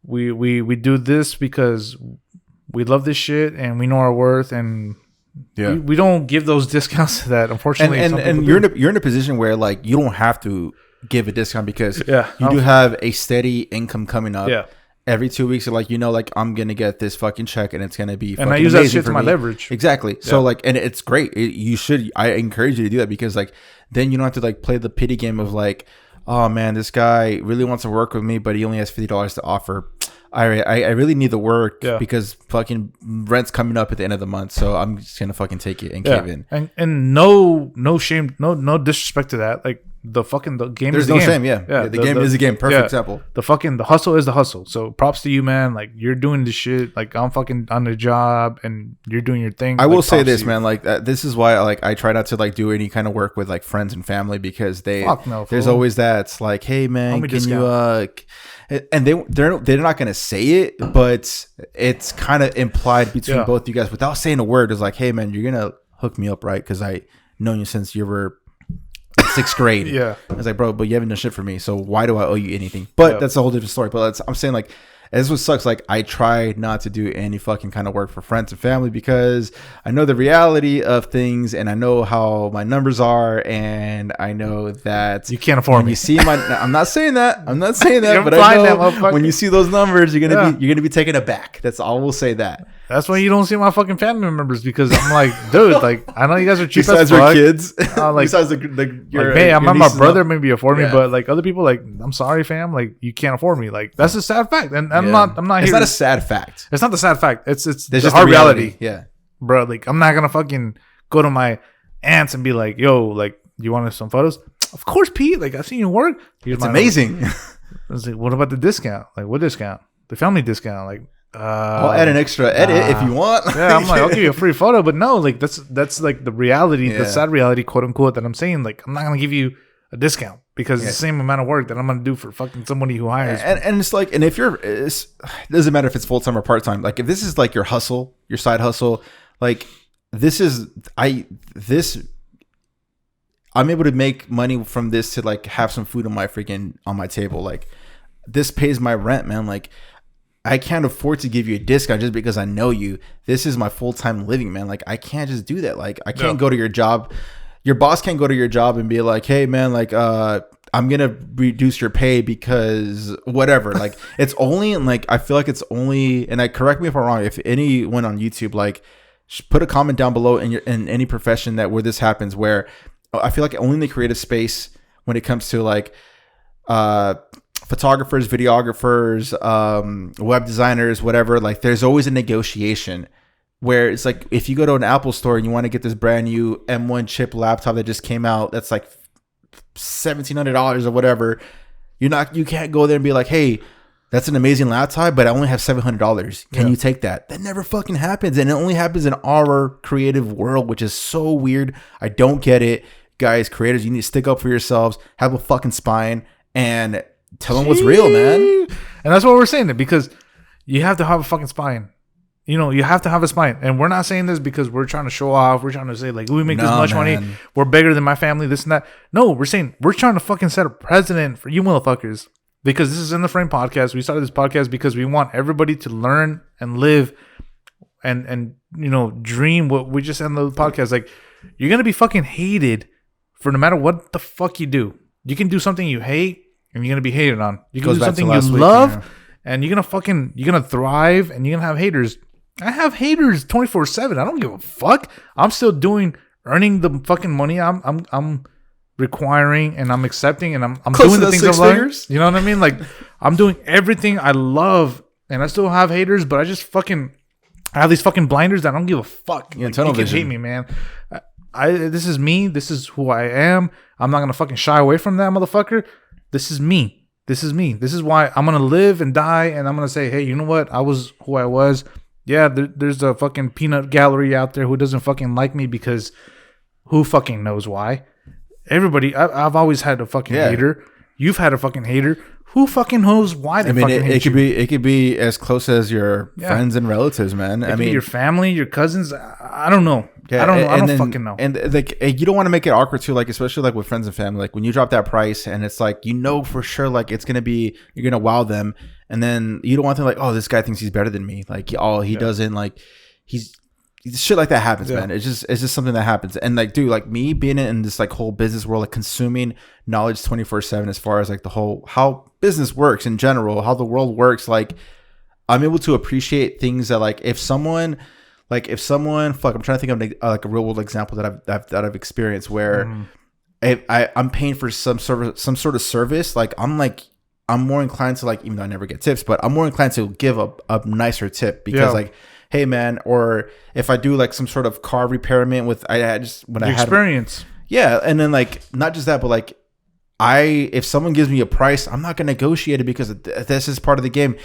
We do this because we love this shit and we know our worth, and we don't give those discounts to that, unfortunately. And you're in a position where like you don't have to give a discount because you do have a steady income coming up. Yeah. Every 2 weeks, like like I'm gonna get this fucking check and it's gonna be. And I use that shit to my leverage. Exactly. Yeah. So like, and it's great. I encourage you to do that because like then you don't have to like play the pity game of like, oh man, this guy really wants to work with me, but he only has $50 to offer. I really need the work because fucking rent's coming up at the end of the month, so I'm just gonna fucking take it and cave in. And no shame, no disrespect to that. Like the game There's is the no game. shame, the game is the game. Perfect example. The hustle is the hustle. So props to you, man. Like you're doing this shit. Like I'm fucking on the job and you're doing your thing. I will say this, man. Like this is why like I try not to like do any kind of work with like friends and family because there's always that. It's like, hey man, can you and they're not gonna say it, but it's kind of implied between both you guys without saying a word. It's like, hey man, you're gonna hook me up, right? Because I known you since you were 6th grade. Yeah, I was like, bro, but you haven't done shit for me, so why do I owe you anything? But that's a whole different story. But I'm saying like, this what sucks. Like I try not to do any fucking kind of work for friends and family because I know the reality of things and I know how my numbers are and I know that you can't afford me. You see I'm not saying that. But I know when you see those numbers, you're gonna be taken aback. That's all we'll say that. That's why you don't see my fucking family members because I'm like, dude, like I know you guys are cheap besides as fuck. Your kids, like, besides hey, I'm not my brother, maybe afford me, but like other people, like I'm sorry, fam, like you can't afford me. Like that's a sad fact, and I'm not. It's not a sad fact. It's not the sad fact. It's just hard reality. Yeah, bro. Like I'm not gonna fucking go to my aunts and be like, yo, like you want some photos? Of course, Pete. Like I've seen your work. It's amazing. I was like, what about the discount? Like what discount? The family discount? Like. I'll add an extra edit if you want. Yeah, I'm like, I'll give you a free photo, but no, like that's like the reality, the sad reality, quote unquote, that I'm saying. Like, I'm not gonna give you a discount because it's the same amount of work that I'm gonna do for fucking somebody who hires. And it's like, and if it doesn't matter if it's full time or part time. Like, if this is like your hustle, your side hustle, like I'm able to make money from this to like have some food on my table. Like, this pays my rent, man. Like. I can't afford to give you a discount just because I know you. This is my full-time living, man. Like, I can't just do that. Like, I can't go to your job. Your boss can't go to your job and be like, hey, man, like, I'm going to reduce your pay because whatever. Like, it's only, like, I feel like it's only, and correct me if I'm wrong, if anyone on YouTube, like, put a comment down below in any profession where this happens, where I feel like only in the creative space when it comes to, like, photographers, videographers, web designers, whatever, like there's always a negotiation where it's like if you go to an Apple store and you want to get this brand new M1 chip laptop that just came out that's like $1,700 or whatever, you can't go there and be like, hey, that's an amazing laptop, but I only have $700. Can you take that? That never fucking happens, and it only happens in our creative world, which is so weird. I don't get it. Guys, creators, you need to stick up for yourselves, have a fucking spine, and tell them what's real, man. And that's what we're saying, because you have to have a fucking spine. You know, you have to have a spine. And we're not saying this because we're trying to show off. We're trying to say, like, we make this much money. We're bigger than my family, this and that. No, we're saying we're trying to fucking set a precedent for you motherfuckers. Because this is In the Frame podcast. We started this podcast because we want everybody to learn and live and you know, dream what we just ended the podcast. Like, you're going to be fucking hated for no matter what the fuck you do. You can do something you hate and you're going to be hated on. You can do something you love and you're going to thrive and you're going to have haters. I have haters 24/7. I don't give a fuck. I'm still earning the fucking money I'm requiring and I'm accepting and I'm doing the things I love. You know what I mean? Like, I'm doing everything I love and I still have haters, but I have these fucking blinders that I don't give a fuck. Yeah, tunnel vision. You can hate me, man. This is me. This is who I am. I'm not gonna fucking shy away from that, motherfucker. This is me. This is me. This is why I'm gonna live and die, and I'm gonna say, hey, you know what? I was who I was. Yeah, there's a fucking peanut gallery out there who doesn't fucking like me because who fucking knows why? Everybody, I've always had a fucking hater. You've had a fucking hater. Who fucking knows why they fucking hate you? It could be as close as your friends and relatives, man. I mean, your family, your cousins. I don't know. Yeah, I don't fucking know. And like, you don't want to make it awkward too, like especially like with friends and family. Like when you drop that price, and it's like for sure, like it's gonna be you're gonna wow them, and then you don't want them like, oh, this guy thinks he's better than me. Like, oh, he doesn't. Like, he's shit like that happens, man. It's just something that happens. And like, dude, like me being in this like whole business world, like consuming knowledge 24/7 as far as like the whole how business works in general, how the world works. Like, I'm able to appreciate things that like if someone fuck, I'm trying to think of like a real world example that I've experienced where I'm paying for some sort of service. Like I'm more inclined to like, even though I never get tips, but I'm more inclined to give a nicer tip because like, hey man, or if I do like some sort of car repairment with experience. Yeah, and then like not just that, but like if someone gives me a price, I'm not gonna negotiate it because this is part of the game.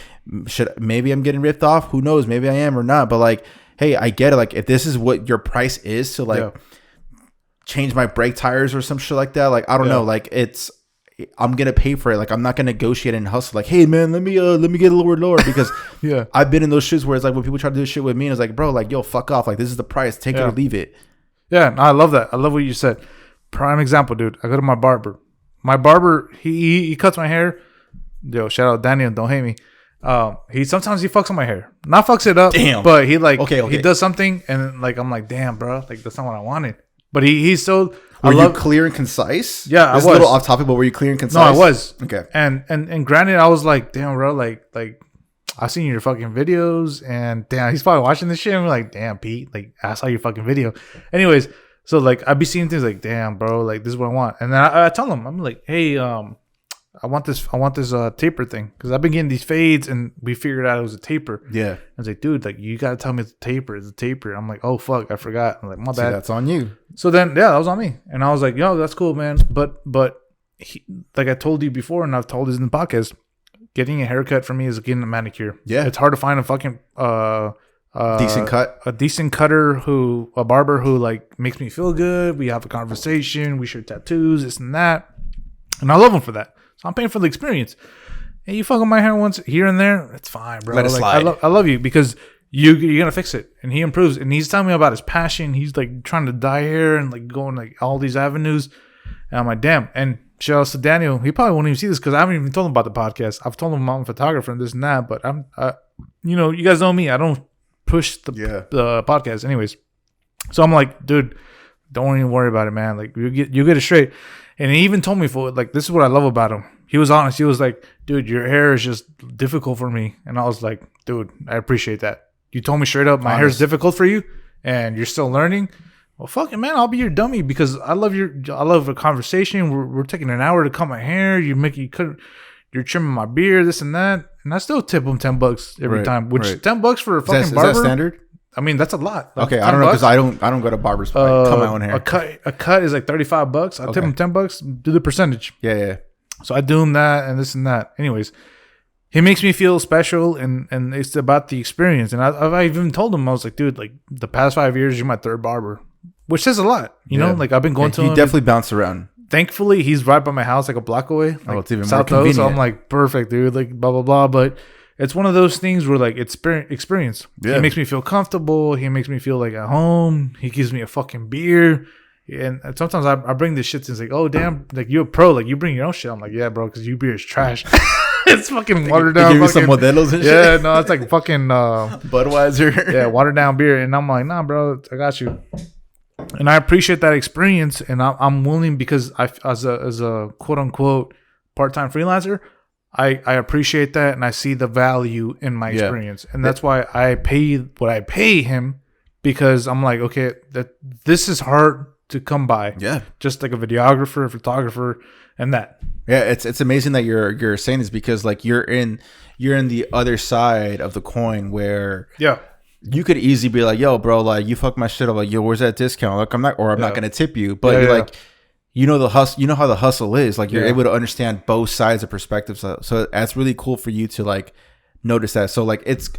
Maybe I'm getting ripped off? Who knows? Maybe I am or not. But like, hey, I get it. Like if this is what your price is to like change my brake tires or some shit like that, like I don't know, like I'm gonna pay for it. Like I'm not gonna negotiate and hustle. Like, hey man, let me get a lower because I've been in those shits where it's like when people try to do this shit with me, and it's like, bro, like yo, fuck off. Like this is the price. Take it or leave it. Yeah, no, I love that. I love what you said. Prime example, dude. I go to my barber. My barber, he cuts my hair. Yo, shout out Daniel. Don't hate me. He fucks on my hair. Not fucks it up. Damn. But he like he does something, and like I'm like, damn, bro. Like that's not what I wanted. But he's still. Were you clear and concise? Yeah, I was. A little off topic, but were you clear and concise? No, I was. Okay. And granted, I was like, damn, bro, like I've seen your fucking videos, and damn, he's probably watching this shit. And we're like, damn, Pete, like I saw your fucking video. Anyways, so like I'd be seeing things like, damn, bro, like this is what I want. And then I tell him, I'm like, hey, I want this taper thing because I've been getting these fades, and we figured out it was a taper. Yeah. I was like, dude, like you gotta tell me it's a taper. It's a taper. I'm like, oh fuck, I forgot. I'm like, my bad. See, that's on you. So then, that was on me, and I was like, yo, that's cool, man. But like I told you before, and I've told this in the podcast, getting a haircut for me is getting a manicure. Yeah. It's hard to find a fucking decent cut, a decent cutter a barber who like makes me feel good. We have a conversation. We share tattoos, this and that, and I love him for that. So I'm paying for the experience. And you fuck with my hair once here and there, it's fine, bro. Let it slide. I love you because you're gonna fix it, and he improves. And he's telling me about his passion. He's like trying to dye hair and like going like all these avenues. And I'm like, damn. And shout out to Daniel. He probably won't even see this because I haven't even told him about the podcast. I've told him I'm a photographer and this and that, but I'm, you guys know me. I don't push the podcast, anyways. So I'm like, dude, don't even worry about it, man. Like you get it straight. And he even told me this is what I love about him. He was honest. He was like, dude, your hair is just difficult for me. And I was like, dude, I appreciate that. You told me straight up, my hair is difficult for you and you're still learning. Well, fucking man, I'll be your dummy because I love a conversation. We're taking an hour to cut my hair. You're trimming my beard, this and that. And I still tip him $10 every time, which $10 for a fucking barber. Is that standard? I mean, that's a lot. Like, okay, I don't know because I don't go to barbers, but I cut my own hair. A cut is like $35. I tip him $10. Do the percentage. Yeah. So I do him that and this and that. Anyways, he makes me feel special, and it's about the experience. And I even told him, I was like, dude, like the past 5 years, you're my third barber, which says a lot. You know, like I've been going to him. He definitely bounced around. Thankfully, he's right by my house, like a block away. Like it's even South more convenient. So I'm like, perfect, dude. Like blah blah blah. But it's one of those things where like it's experience. Yeah. He makes me feel comfortable. He makes me feel like at home. He gives me a fucking beer. And sometimes I bring this shit and it's like, oh damn, like you're a pro, like you bring your own shit. I'm like, yeah, bro, because your beer is trash. It's fucking watered down. Give you some Modelos and shit. Yeah, no, it's like fucking Budweiser. Yeah, watered down beer. And I'm like, nah, bro, I got you. And I appreciate that experience, and I'm willing because as a quote unquote part-time freelancer, I appreciate that, and I see the value in my experience, and that's why I pay what I pay him, because I'm like, okay, this is hard to come by. Yeah, just like a videographer, a photographer, and that. Yeah, it's amazing that you're saying this because like you're in the other side of the coin where you could easily be like, yo, bro, like you fucked my shit up. Like, yo, where's that discount? Like, I'm not gonna tip you. But you're like, you know the hustle. You know how the hustle is. Like, you're able to understand both sides of perspectives. So that's really cool for you to like notice that. So like, it's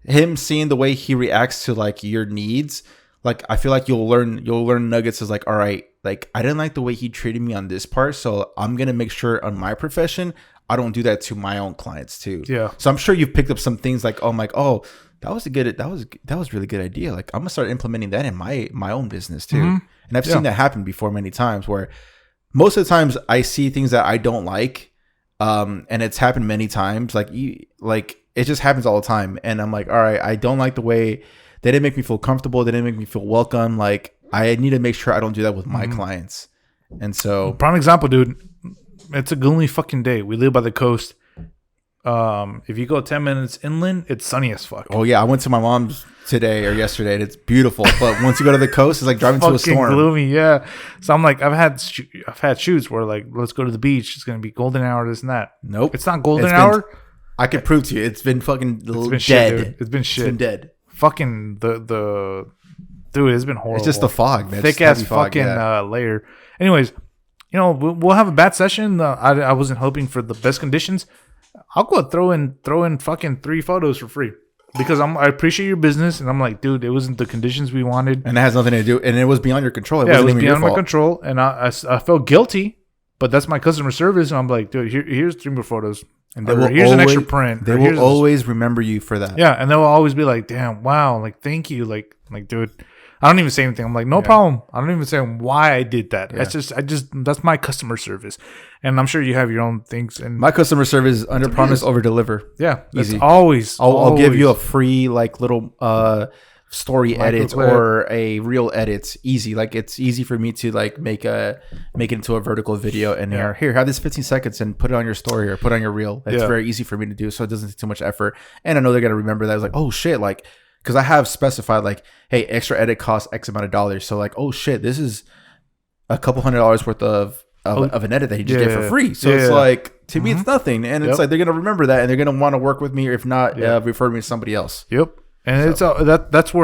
him seeing the way he reacts to like your needs. Like, I feel like you'll learn nuggets as like, all right, like I didn't like the way he treated me on this part, so I'm gonna make sure on my profession I don't do that to my own clients too. Yeah. So I'm sure you've picked up some things like, oh, I'm like, oh, that was really good idea. Like, I'm gonna start implementing that in my own business too. Mm-hmm. And I've seen that happen before many times, where most of the times I see things that I don't like, and it's happened many times. Like it just happens all the time, and I'm like, all right, I don't like the way they didn't make me feel comfortable. They didn't make me feel welcome. Like, I need to make sure I don't do that with my clients. And so, prime example, dude. It's a gloomy fucking day. We live by the coast. If you go 10 minutes inland, it's sunny as fuck. Oh yeah, I went to my mom's today or yesterday, and it's beautiful. But once you go to the coast, it's like driving to a storm. Gloomy, yeah. So I'm like, I've had shoots where like, let's go to the beach. It's gonna be golden hour, this and that. Nope, it's not golden hour. I could prove to you, it's been fucking dead. Shit, it's been shit. It's been dead. Fucking the dude, it's been horrible. It's just the fog, man. Thick ass fucking layer. Anyways, you know, we'll have a bad session. I wasn't hoping for the best conditions. I'll go throw in fucking 3 photos for free because I appreciate your business, and I'm like, dude, it wasn't the conditions we wanted, and it has nothing to do, and it was beyond your control. It was beyond my control, and I felt guilty, but that's my customer service, and I'm like, dude, here's 3 more photos. And here's an extra print. They will always remember you for that. Yeah, and they'll always be like, "Damn, wow, like thank you, like dude." I don't even say anything. I'm like, no problem. I don't even say why I did that. Yeah. That's my customer service, and I'm sure you have your own things. And my customer service is under promise, over deliver. Yeah, easy. Always. I'll give you a free like little story edit or a reel edit. Easy. Like, it's easy for me to like make it into a vertical video, and here have this 15 seconds and put it on your story or put it on your reel. It's very easy for me to do, so it doesn't take too much effort, and I know they're gonna remember that. It's like, oh shit, like, because I have specified like, hey, extra edit costs X amount of dollars, so like, oh shit, this is a couple $100 worth of an edit that you just get for free. So it's like, to me, it's nothing, and it's like they're gonna remember that, and they're gonna want to work with me, or if not, refer me to somebody else. Yep. And it's that's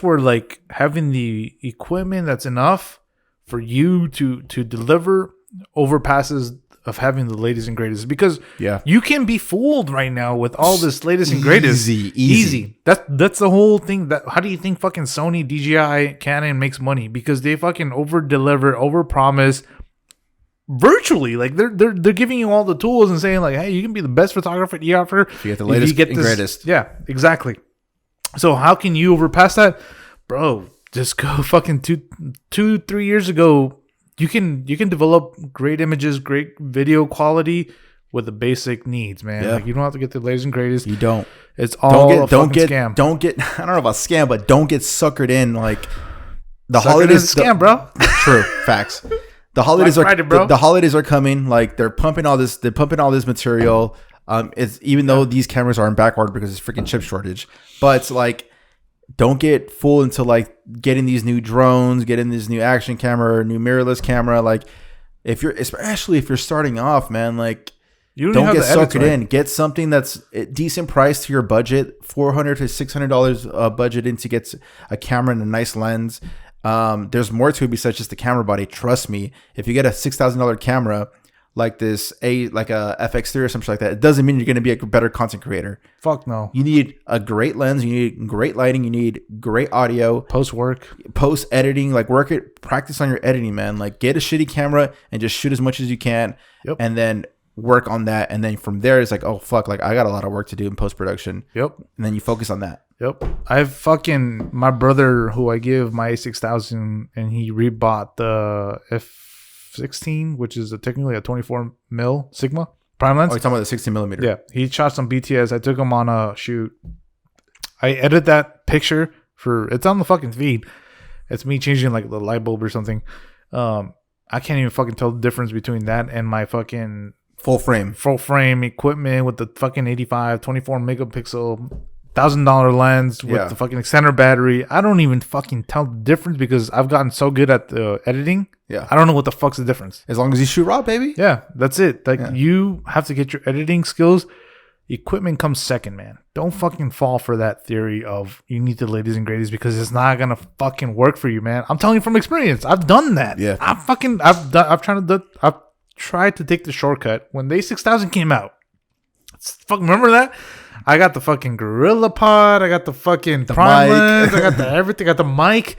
where like having the equipment that's enough for you to deliver overpasses of having the latest and greatest, because you can be fooled right now with all this latest and greatest. Easy. That's the whole thing. That how do you think fucking Sony, DJI, Canon makes money? Because they fucking over deliver, over promise. Virtually, like they're giving you all the tools and saying like, hey, you can be the best photographer, videographer. You get the latest and greatest. Yeah, exactly. So how can you overpass that, bro? Just go fucking 2-3 years ago. You can develop great images, great video quality with the basic needs, man. Yeah. Like, you don't have to get the latest and greatest. You don't. It's all scam. Don't get. I don't know about scam, but don't get suckered in like the Suckered holidays. Scam, bro. True facts. The holidays Friday, are the holidays are coming. Like, they're pumping all this. They're pumping all this material. It's even though these cameras are in back order because it's freaking chip shortage. But it's like, don't get fooled into like getting these new drones, getting this new action camera, new mirrorless camera. Like, especially if you're starting off, man, like, don't get suckered in. Get something that's a decent price to your budget, $400 to $600 budget in to get a camera and a nice lens. There's more to it besides just the camera body. Trust me, if you get a $6,000 camera like this, like a FX3 or something like that, it doesn't mean you're going to be a better content creator. Fuck no. You need a great lens. You need great lighting. You need great audio. Post editing. Like, practice on your editing, man. Like, get a shitty camera and just shoot as much as you can, and then work on that. And then from there, it's like, oh fuck, like I got a lot of work to do in post production. Yep. And then you focus on that. Yep. My brother, who I give my A6000, and he rebought the F16, which is technically a 24 mil Sigma prime lens. Oh, you're talking about the 16 millimeter. Yeah. He shot some BTS. I took him on a shoot. I edited that picture it's on the fucking feed. It's me changing like the light bulb or something. I can't even fucking tell the difference between that and my fucking full frame equipment with the fucking 85, 24 megapixel $1,000 lens with the fucking extender battery. I don't even fucking tell the difference because I've gotten so good at the editing. Yeah. I don't know what the fuck's the difference. As long as you shoot raw, baby. Yeah, that's it. Like, you have to get your editing skills. equipment comes second, man. Don't fucking fall for that theory of you need the latest and greatest because it's not gonna fucking work for you, man. I'm telling you from experience. I've done that. Yeah. I've tried to take the shortcut when the A6000 came out. Fucking remember that? I got the fucking Gorilla Pod. I got the fucking Prime Lens. I got the everything. I got the mic.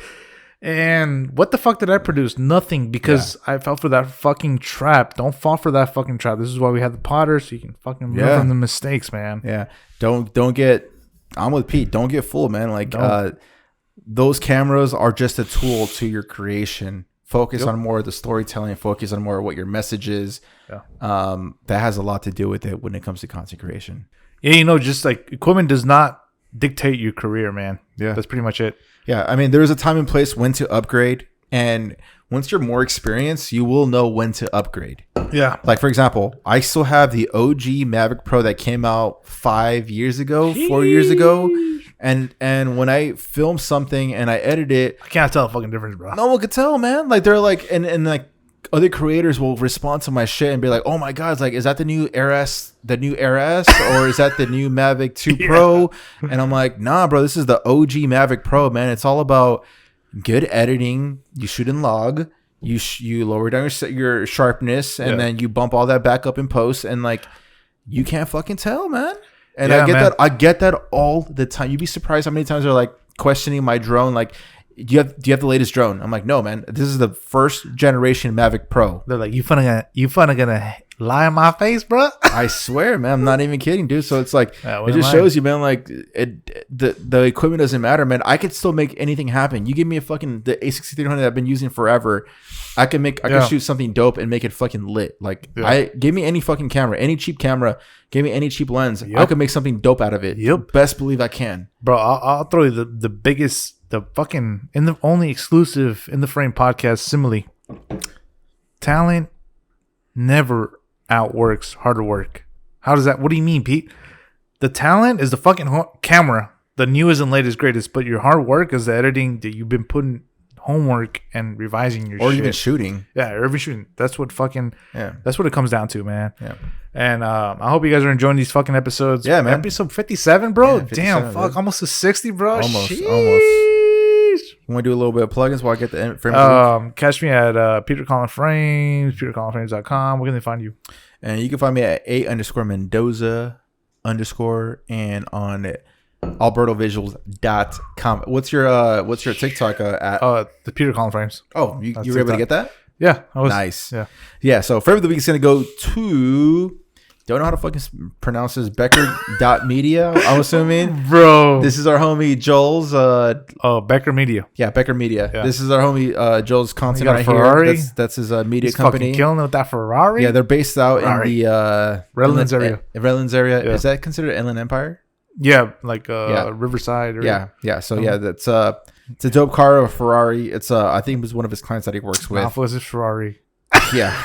And what the fuck did I produce? Nothing, because I fell for that fucking trap. Don't fall for that fucking trap. This is why we have the Potter, so you can fucking learn from the mistakes, man. Yeah. Don't get. I'm with Pete. Don't get fooled, man. Like those cameras are just a tool to your creation. Focus on more of the storytelling. Focus on more of what your message is. Yeah. That has a lot to do with it when it comes to content creation. Yeah, just like equipment does not dictate your career, man. Yeah, that's pretty much it. Yeah, I mean, there's a time and place when to upgrade, and once you're more experienced, you will know when to upgrade. Yeah. Like, for example, I still have the OG Mavic Pro that came out 4 years ago, and when I film something and I edit it, I can't tell a fucking difference, bro. No one could tell, man. Like, they're like, and like other creators will respond to my shit and be like, "Oh my god, it's like, is that the new Air S, or is that the new Mavic 2 Pro?" And I'm like, "Nah, bro, this is the OG Mavic Pro, man. It's all about good editing. You shoot in log, you lower down your sharpness, and then you bump all that back up in post, and like, you can't fucking tell, man." And I get that all the time. You'd be surprised how many times they're like questioning my drone, like, do you have the latest drone? I'm like, no, man. This is the first generation Mavic Pro. They're like, you funna gonna lie in my face, bro? I swear, man. I'm not even kidding, dude. So it's like, it just shows you, man. Like, the equipment doesn't matter, man. I could still make anything happen. You give me the A6300 that I've been using forever. I can shoot something dope and make it fucking lit. Like, give me any fucking camera, any cheap camera, give me any cheap lens. I can make something dope out of it. Yep. Best believe I can, bro. I'll throw you the biggest. The fucking only exclusive in the frame podcast simile. Talent never outworks harder work. How does that? What do you mean, Pete? The talent is the fucking camera, the newest and latest, greatest. But your hard work is the editing that you've been putting homework and revising your or shit. even shooting. Yeah, or even shooting. That's what That's what it comes down to, man. Yeah. And I hope you guys are enjoying these fucking episodes. Yeah, man. Episode 57, bro. Yeah, 57, damn, fuck, dude. Almost to 60, bro. Almost. You want to do a little bit of plugins while I get the frame? Catch me at Peter Collin Frames, petercollinframes.com. Where can they find you? And you can find me at _Mendoza_ and on albertovisuals.com. What's your TikTok at? The Peter Collin Frames. Oh, you were able to get that? Yeah. Nice. Yeah. So frame of the week is going to go to, don't know how to fucking pronounce this, Becker.media, I'm assuming. Bro. This is our homie Joel's. Becker Media. Yeah, Becker Media. Yeah. This is our homie Joel's content right Ferrari. Here. That's his media He's company. Fucking killing it with that Ferrari. Yeah, they're based out in the Redlands area. Redlands area. Yeah. Is that considered Inland Empire? Yeah, like Riverside. Or, yeah. So that's it's a dope car, a Ferrari. It's I think it was one of his clients that he works with. Alpha is a Ferrari. Yeah.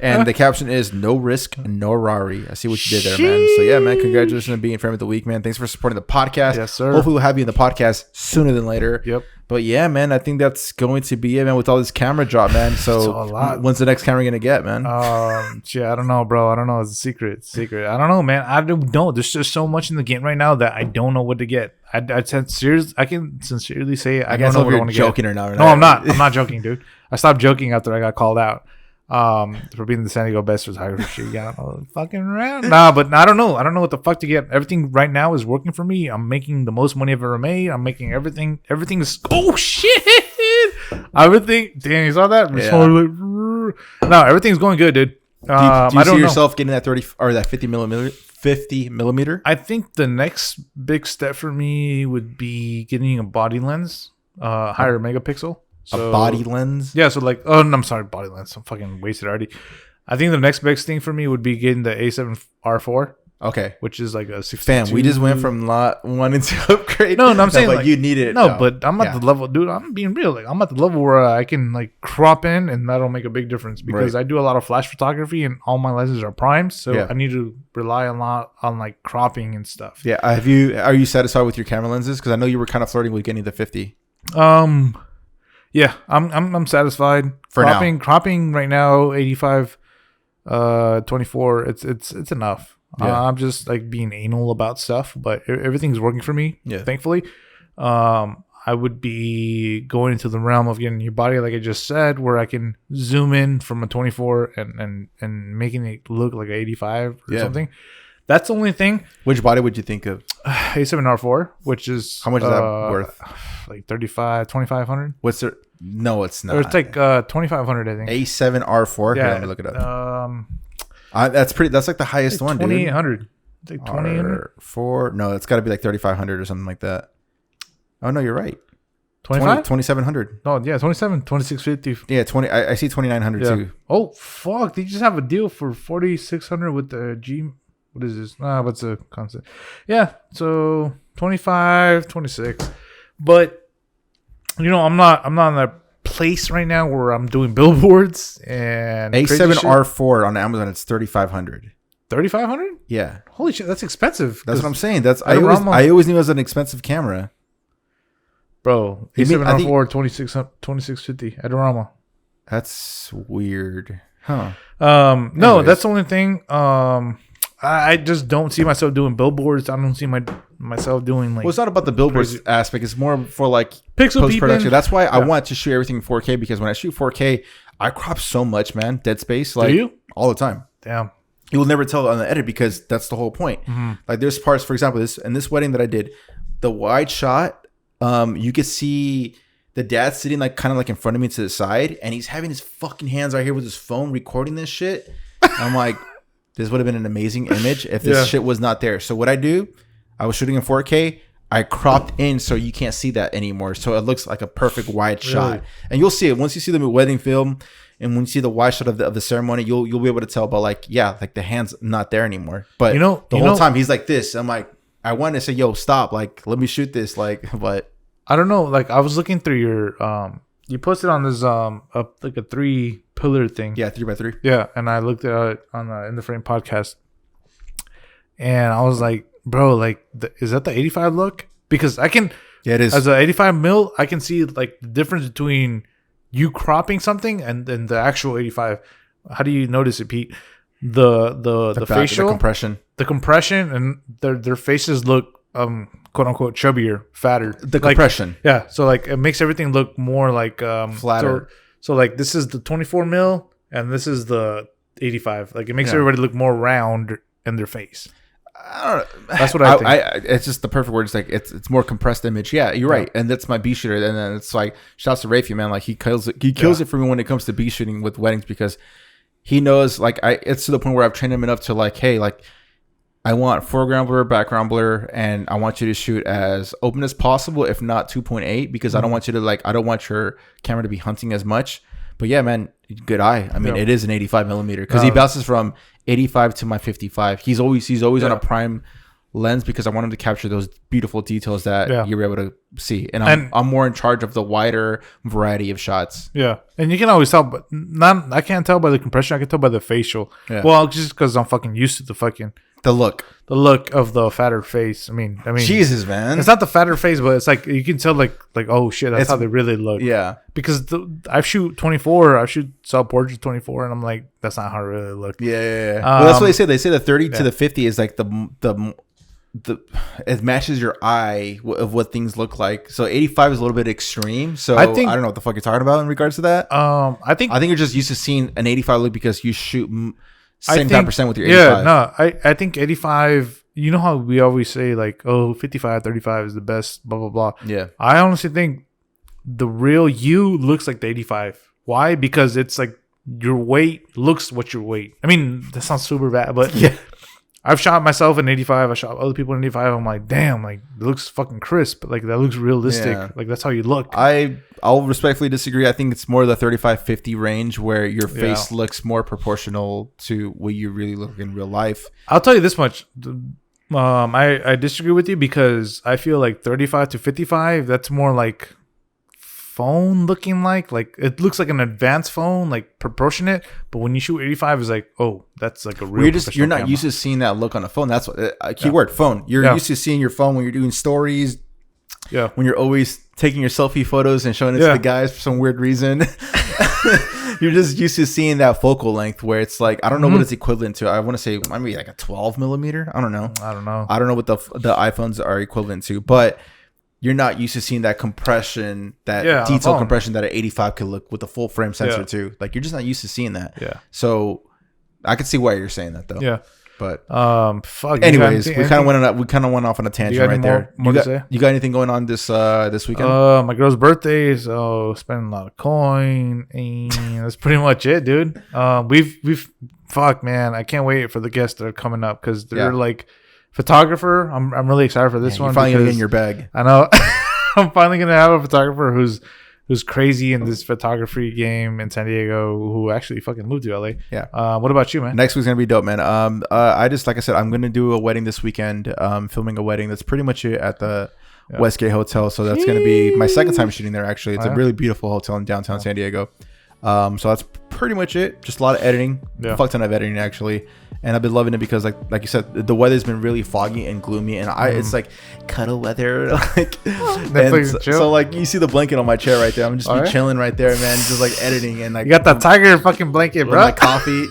And the caption is "No risk, no Rari." I see what you did there, man. So yeah, man, congratulations on being Frame of the Week, man. Thanks for supporting the podcast. Yes, sir. Hopefully we'll have you in the podcast sooner than later. Yep. But yeah, man, I think that's going to be it, man, with all this camera drop, man. So when's the next camera gonna get, man? I don't know, bro. I don't know. It's a secret. I don't know, man. I don't know. There's just so much in the game right now that I don't know what to get. I can sincerely say I don't know what I want to get. Joking or not? No, I'm not. I'm not joking, dude. I stopped joking after I got called out for being the San Diego best photographer. You got fucking around. Nah, but I don't know. I don't know what the fuck to get. Everything right now is working for me. I'm making the most money I've ever made. I'm making everything. Everything is. Oh shit! Everything. Damn, you saw that? Yeah. No, everything's going good, dude. Do you see yourself getting that 30 or that 50 millimeter? I think the next big step for me would be getting a body lens, higher megapixel. So, a body lens? Yeah, so like, I'm sorry, body lens. I'm fucking wasted already. I think the next big thing for me would be getting the A7R4. Okay. Which is like a 62. Fam, we just went from not wanting to upgrade. No, I'm saying like you need it. No, but I'm at the level, dude, I'm being real. Like, I'm at the level where I can like crop in and that'll make a big difference because I do a lot of flash photography and all my lenses are primed. So I need to rely a lot on like cropping and stuff. Yeah. Are you satisfied with your camera lenses? Because I know you were kind of flirting with getting the 50. Yeah, I'm satisfied. For cropping right now, 85, 24. It's enough. Yeah. I'm just like being anal about stuff, but everything's working for me. Yeah. Thankfully. I would be going into the realm of getting your body, like I just said, where I can zoom in from a 24 and making it look like an 85 or something. That's the only thing. Which body would you think of? A7R4, which is How much is that worth? Like 2,500. What's it? No, it's not. Or it's like 2,500, I think. A7R4. Yeah, Here, let me look it up. That's pretty. That's like the highest one, dude. 2,800. Like 2,800. R4. No, it's got to be like 3,500 or something like that. Oh no, you're right. 25? 2,700. Oh yeah, 27, 2,650. Yeah, 20. I see 2,900 too. Oh fuck! They just have a deal for 4,600 with the G. What is this? What's the concept? Yeah, so 25, 26. But you know, I'm not in that place right now where I'm doing billboards and A7R4 on Amazon. It's 3,500. 3,500? Yeah. Holy shit, that's expensive. That's what I'm saying. I always knew it was an expensive camera. Bro, A7R4 2650 Adorama. That's weird. Huh. No, Anyways. that's the only thing. I just don't see myself doing billboards. I don't see myself doing like. Well, it's not about the billboards aspect. It's more for like pixel post-production. peeping. That's why I want to shoot everything in 4K, because when I shoot 4K, I crop so much, man. Dead space. Like, do you? All the time. Damn. You will never tell on the edit, because that's the whole point. Mm-hmm. Like, there's parts, for example, this wedding that I did, the wide shot, you could see the dad sitting like kind of like in front of me to the side, and he's having his fucking hands right here with his phone recording this shit. I'm like, this would have been an amazing image if this shit was not there. So what I do, I was shooting in 4K. I cropped in so you can't see that anymore. So it looks like a perfect wide shot. And you'll see it once you see the wedding film, and when you see the wide shot of the ceremony, you'll be able to tell about like the hand's not there anymore. But the whole time he's like this. I'm like, I wanted to say, yo, stop, like, let me shoot this, like, but I don't know. Like, I was looking through your you posted on this like a 3-pillar thing. Yeah, 3x3. Yeah, and I looked at it on the In the Frame podcast, and I was like, bro, like, is that the 85 look? Because I can, it is. As a 85 mil, I can see like the difference between you cropping something and then the actual 85. How do you notice it, Pete? The facial, the compression, and their faces look quote unquote chubbier, fatter. The compression, yeah. So like it makes everything look more like flatter. So like this is the 24 mil and this is the 85. Like it makes everybody look more round in their face. I don't know. That's what I think. It's just the perfect word. It's like it's more compressed image. Yeah, you're right. And that's my bee shooter. And then it's like, shouts to Rafi, man. Like he kills it. He kills it for me when it comes to bee shooting with weddings, because he knows, like, it's to the point where I've trained him enough to like, hey, like, I want foreground blur, background blur, and I want you to shoot as open as possible, if not 2.8, because I don't want you to I don't want your camera to be hunting as much. But yeah, man, good eye. I mean, it is an 85 millimeter, because he bounces from 85 to my 55. He's always on a prime lens, because I want him to capture those beautiful details that you're able to see. And I'm more in charge of the wider variety of shots. Yeah. And you can always tell, but I can't tell by the compression. I can tell by the facial. Yeah. Well, just because I'm fucking used to the look of the fatter face. I mean, Jesus, man, it's not the fatter face, but it's like you can tell, like oh shit, that's how they really look. Yeah, because I shoot 24, I shoot self portrait 24, and I'm like, that's not how it really look. Yeah. Well, that's what they say. They say the 30 to the 50 is like the it matches your eye of what things look like. So 85 is a little bit extreme. So I don't know what the fuck you're talking about in regards to that. I think you're just used to seeing an 85 look because you shoot 75% with your 85. Yeah, no, I think 85, you know how we always say like, oh, 55, 35 is the best, blah, blah, blah. Yeah. I honestly think the real you looks like the 85. Why? Because it's like your weight looks what your weight. I mean, that sounds super bad, but yeah. I've shot myself in 85. I shot other people in 85. I'm like, damn, like it looks fucking crisp. Like that looks realistic. Yeah. Like that's how you look. I'll respectfully disagree. I think it's more the 35-50 range where your face looks more proportional to what you really look in real life. I'll tell you this much. I disagree with you because I feel like 35 to 55, that's more like phone looking like it looks like an advanced phone, like proportionate, but when you shoot 85 it's like, oh, that's like a real you're not camera. Used to seeing that look on a phone. That's what keyword phone. You're used to seeing your phone when you're doing stories, when you're always taking your selfie photos and showing it to the guys for some weird reason. You're just used to seeing that focal length where it's like, I don't know what it's equivalent to. I want to say maybe like a 12 millimeter. I don't know. I don't know what the iPhones are equivalent to, but you're not used to seeing that compression, that detail compression that an 85 could look with a full frame sensor too. Like you're just not used to seeing that. Yeah. So I could see why you're saying that though. Yeah. But fuck. Anyways, we kind of went off on a tangent right there. You got anything going on this weekend? My girl's birthday, so spending a lot of coin, and that's pretty much it, dude. We've fuck, man. I can't wait for the guests that are coming up because they're like photographer. I'm really excited for this one. You're finally gonna get in your bag. I know. I'm finally gonna have a photographer who's crazy in this photography game in San Diego, who actually fucking moved to LA. Yeah. What about you, man? Next week's gonna be dope, man. I just, like I said, I'm gonna do a wedding this weekend. Filming a wedding. That's pretty much it at the Westgate Hotel. So that's gonna be my second time shooting there. Actually, it's a really beautiful hotel in downtown San Diego. So that's pretty much it. Just a lot of editing. Fuck ton of editing actually. And I've been loving it because like you said, the weather's been really foggy and gloomy, and it's like cuddle weather. Like so like you see the blanket on my chair right there. I'm just be chilling right there, man, just like editing and like you got that tiger fucking blanket, bro. My coffee.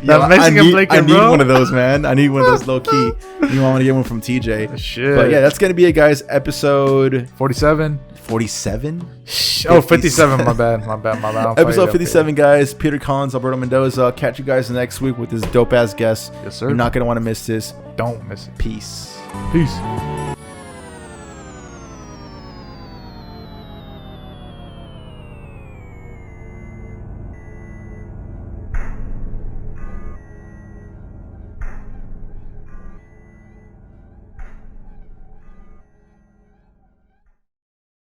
Mexican blanket, I need one of those, man. I need one of those low key. You want to get one from TJ? Shit. But yeah, that's gonna be it, guys. Episode 47. 47? Oh, 57. My bad. Episode 57, guys. Peter Collins, Alberto Mendoza. I'll catch you guys next week with this dope ass guest. Yes, sir. You're not gonna want to miss this. Don't miss it. Peace. Peace.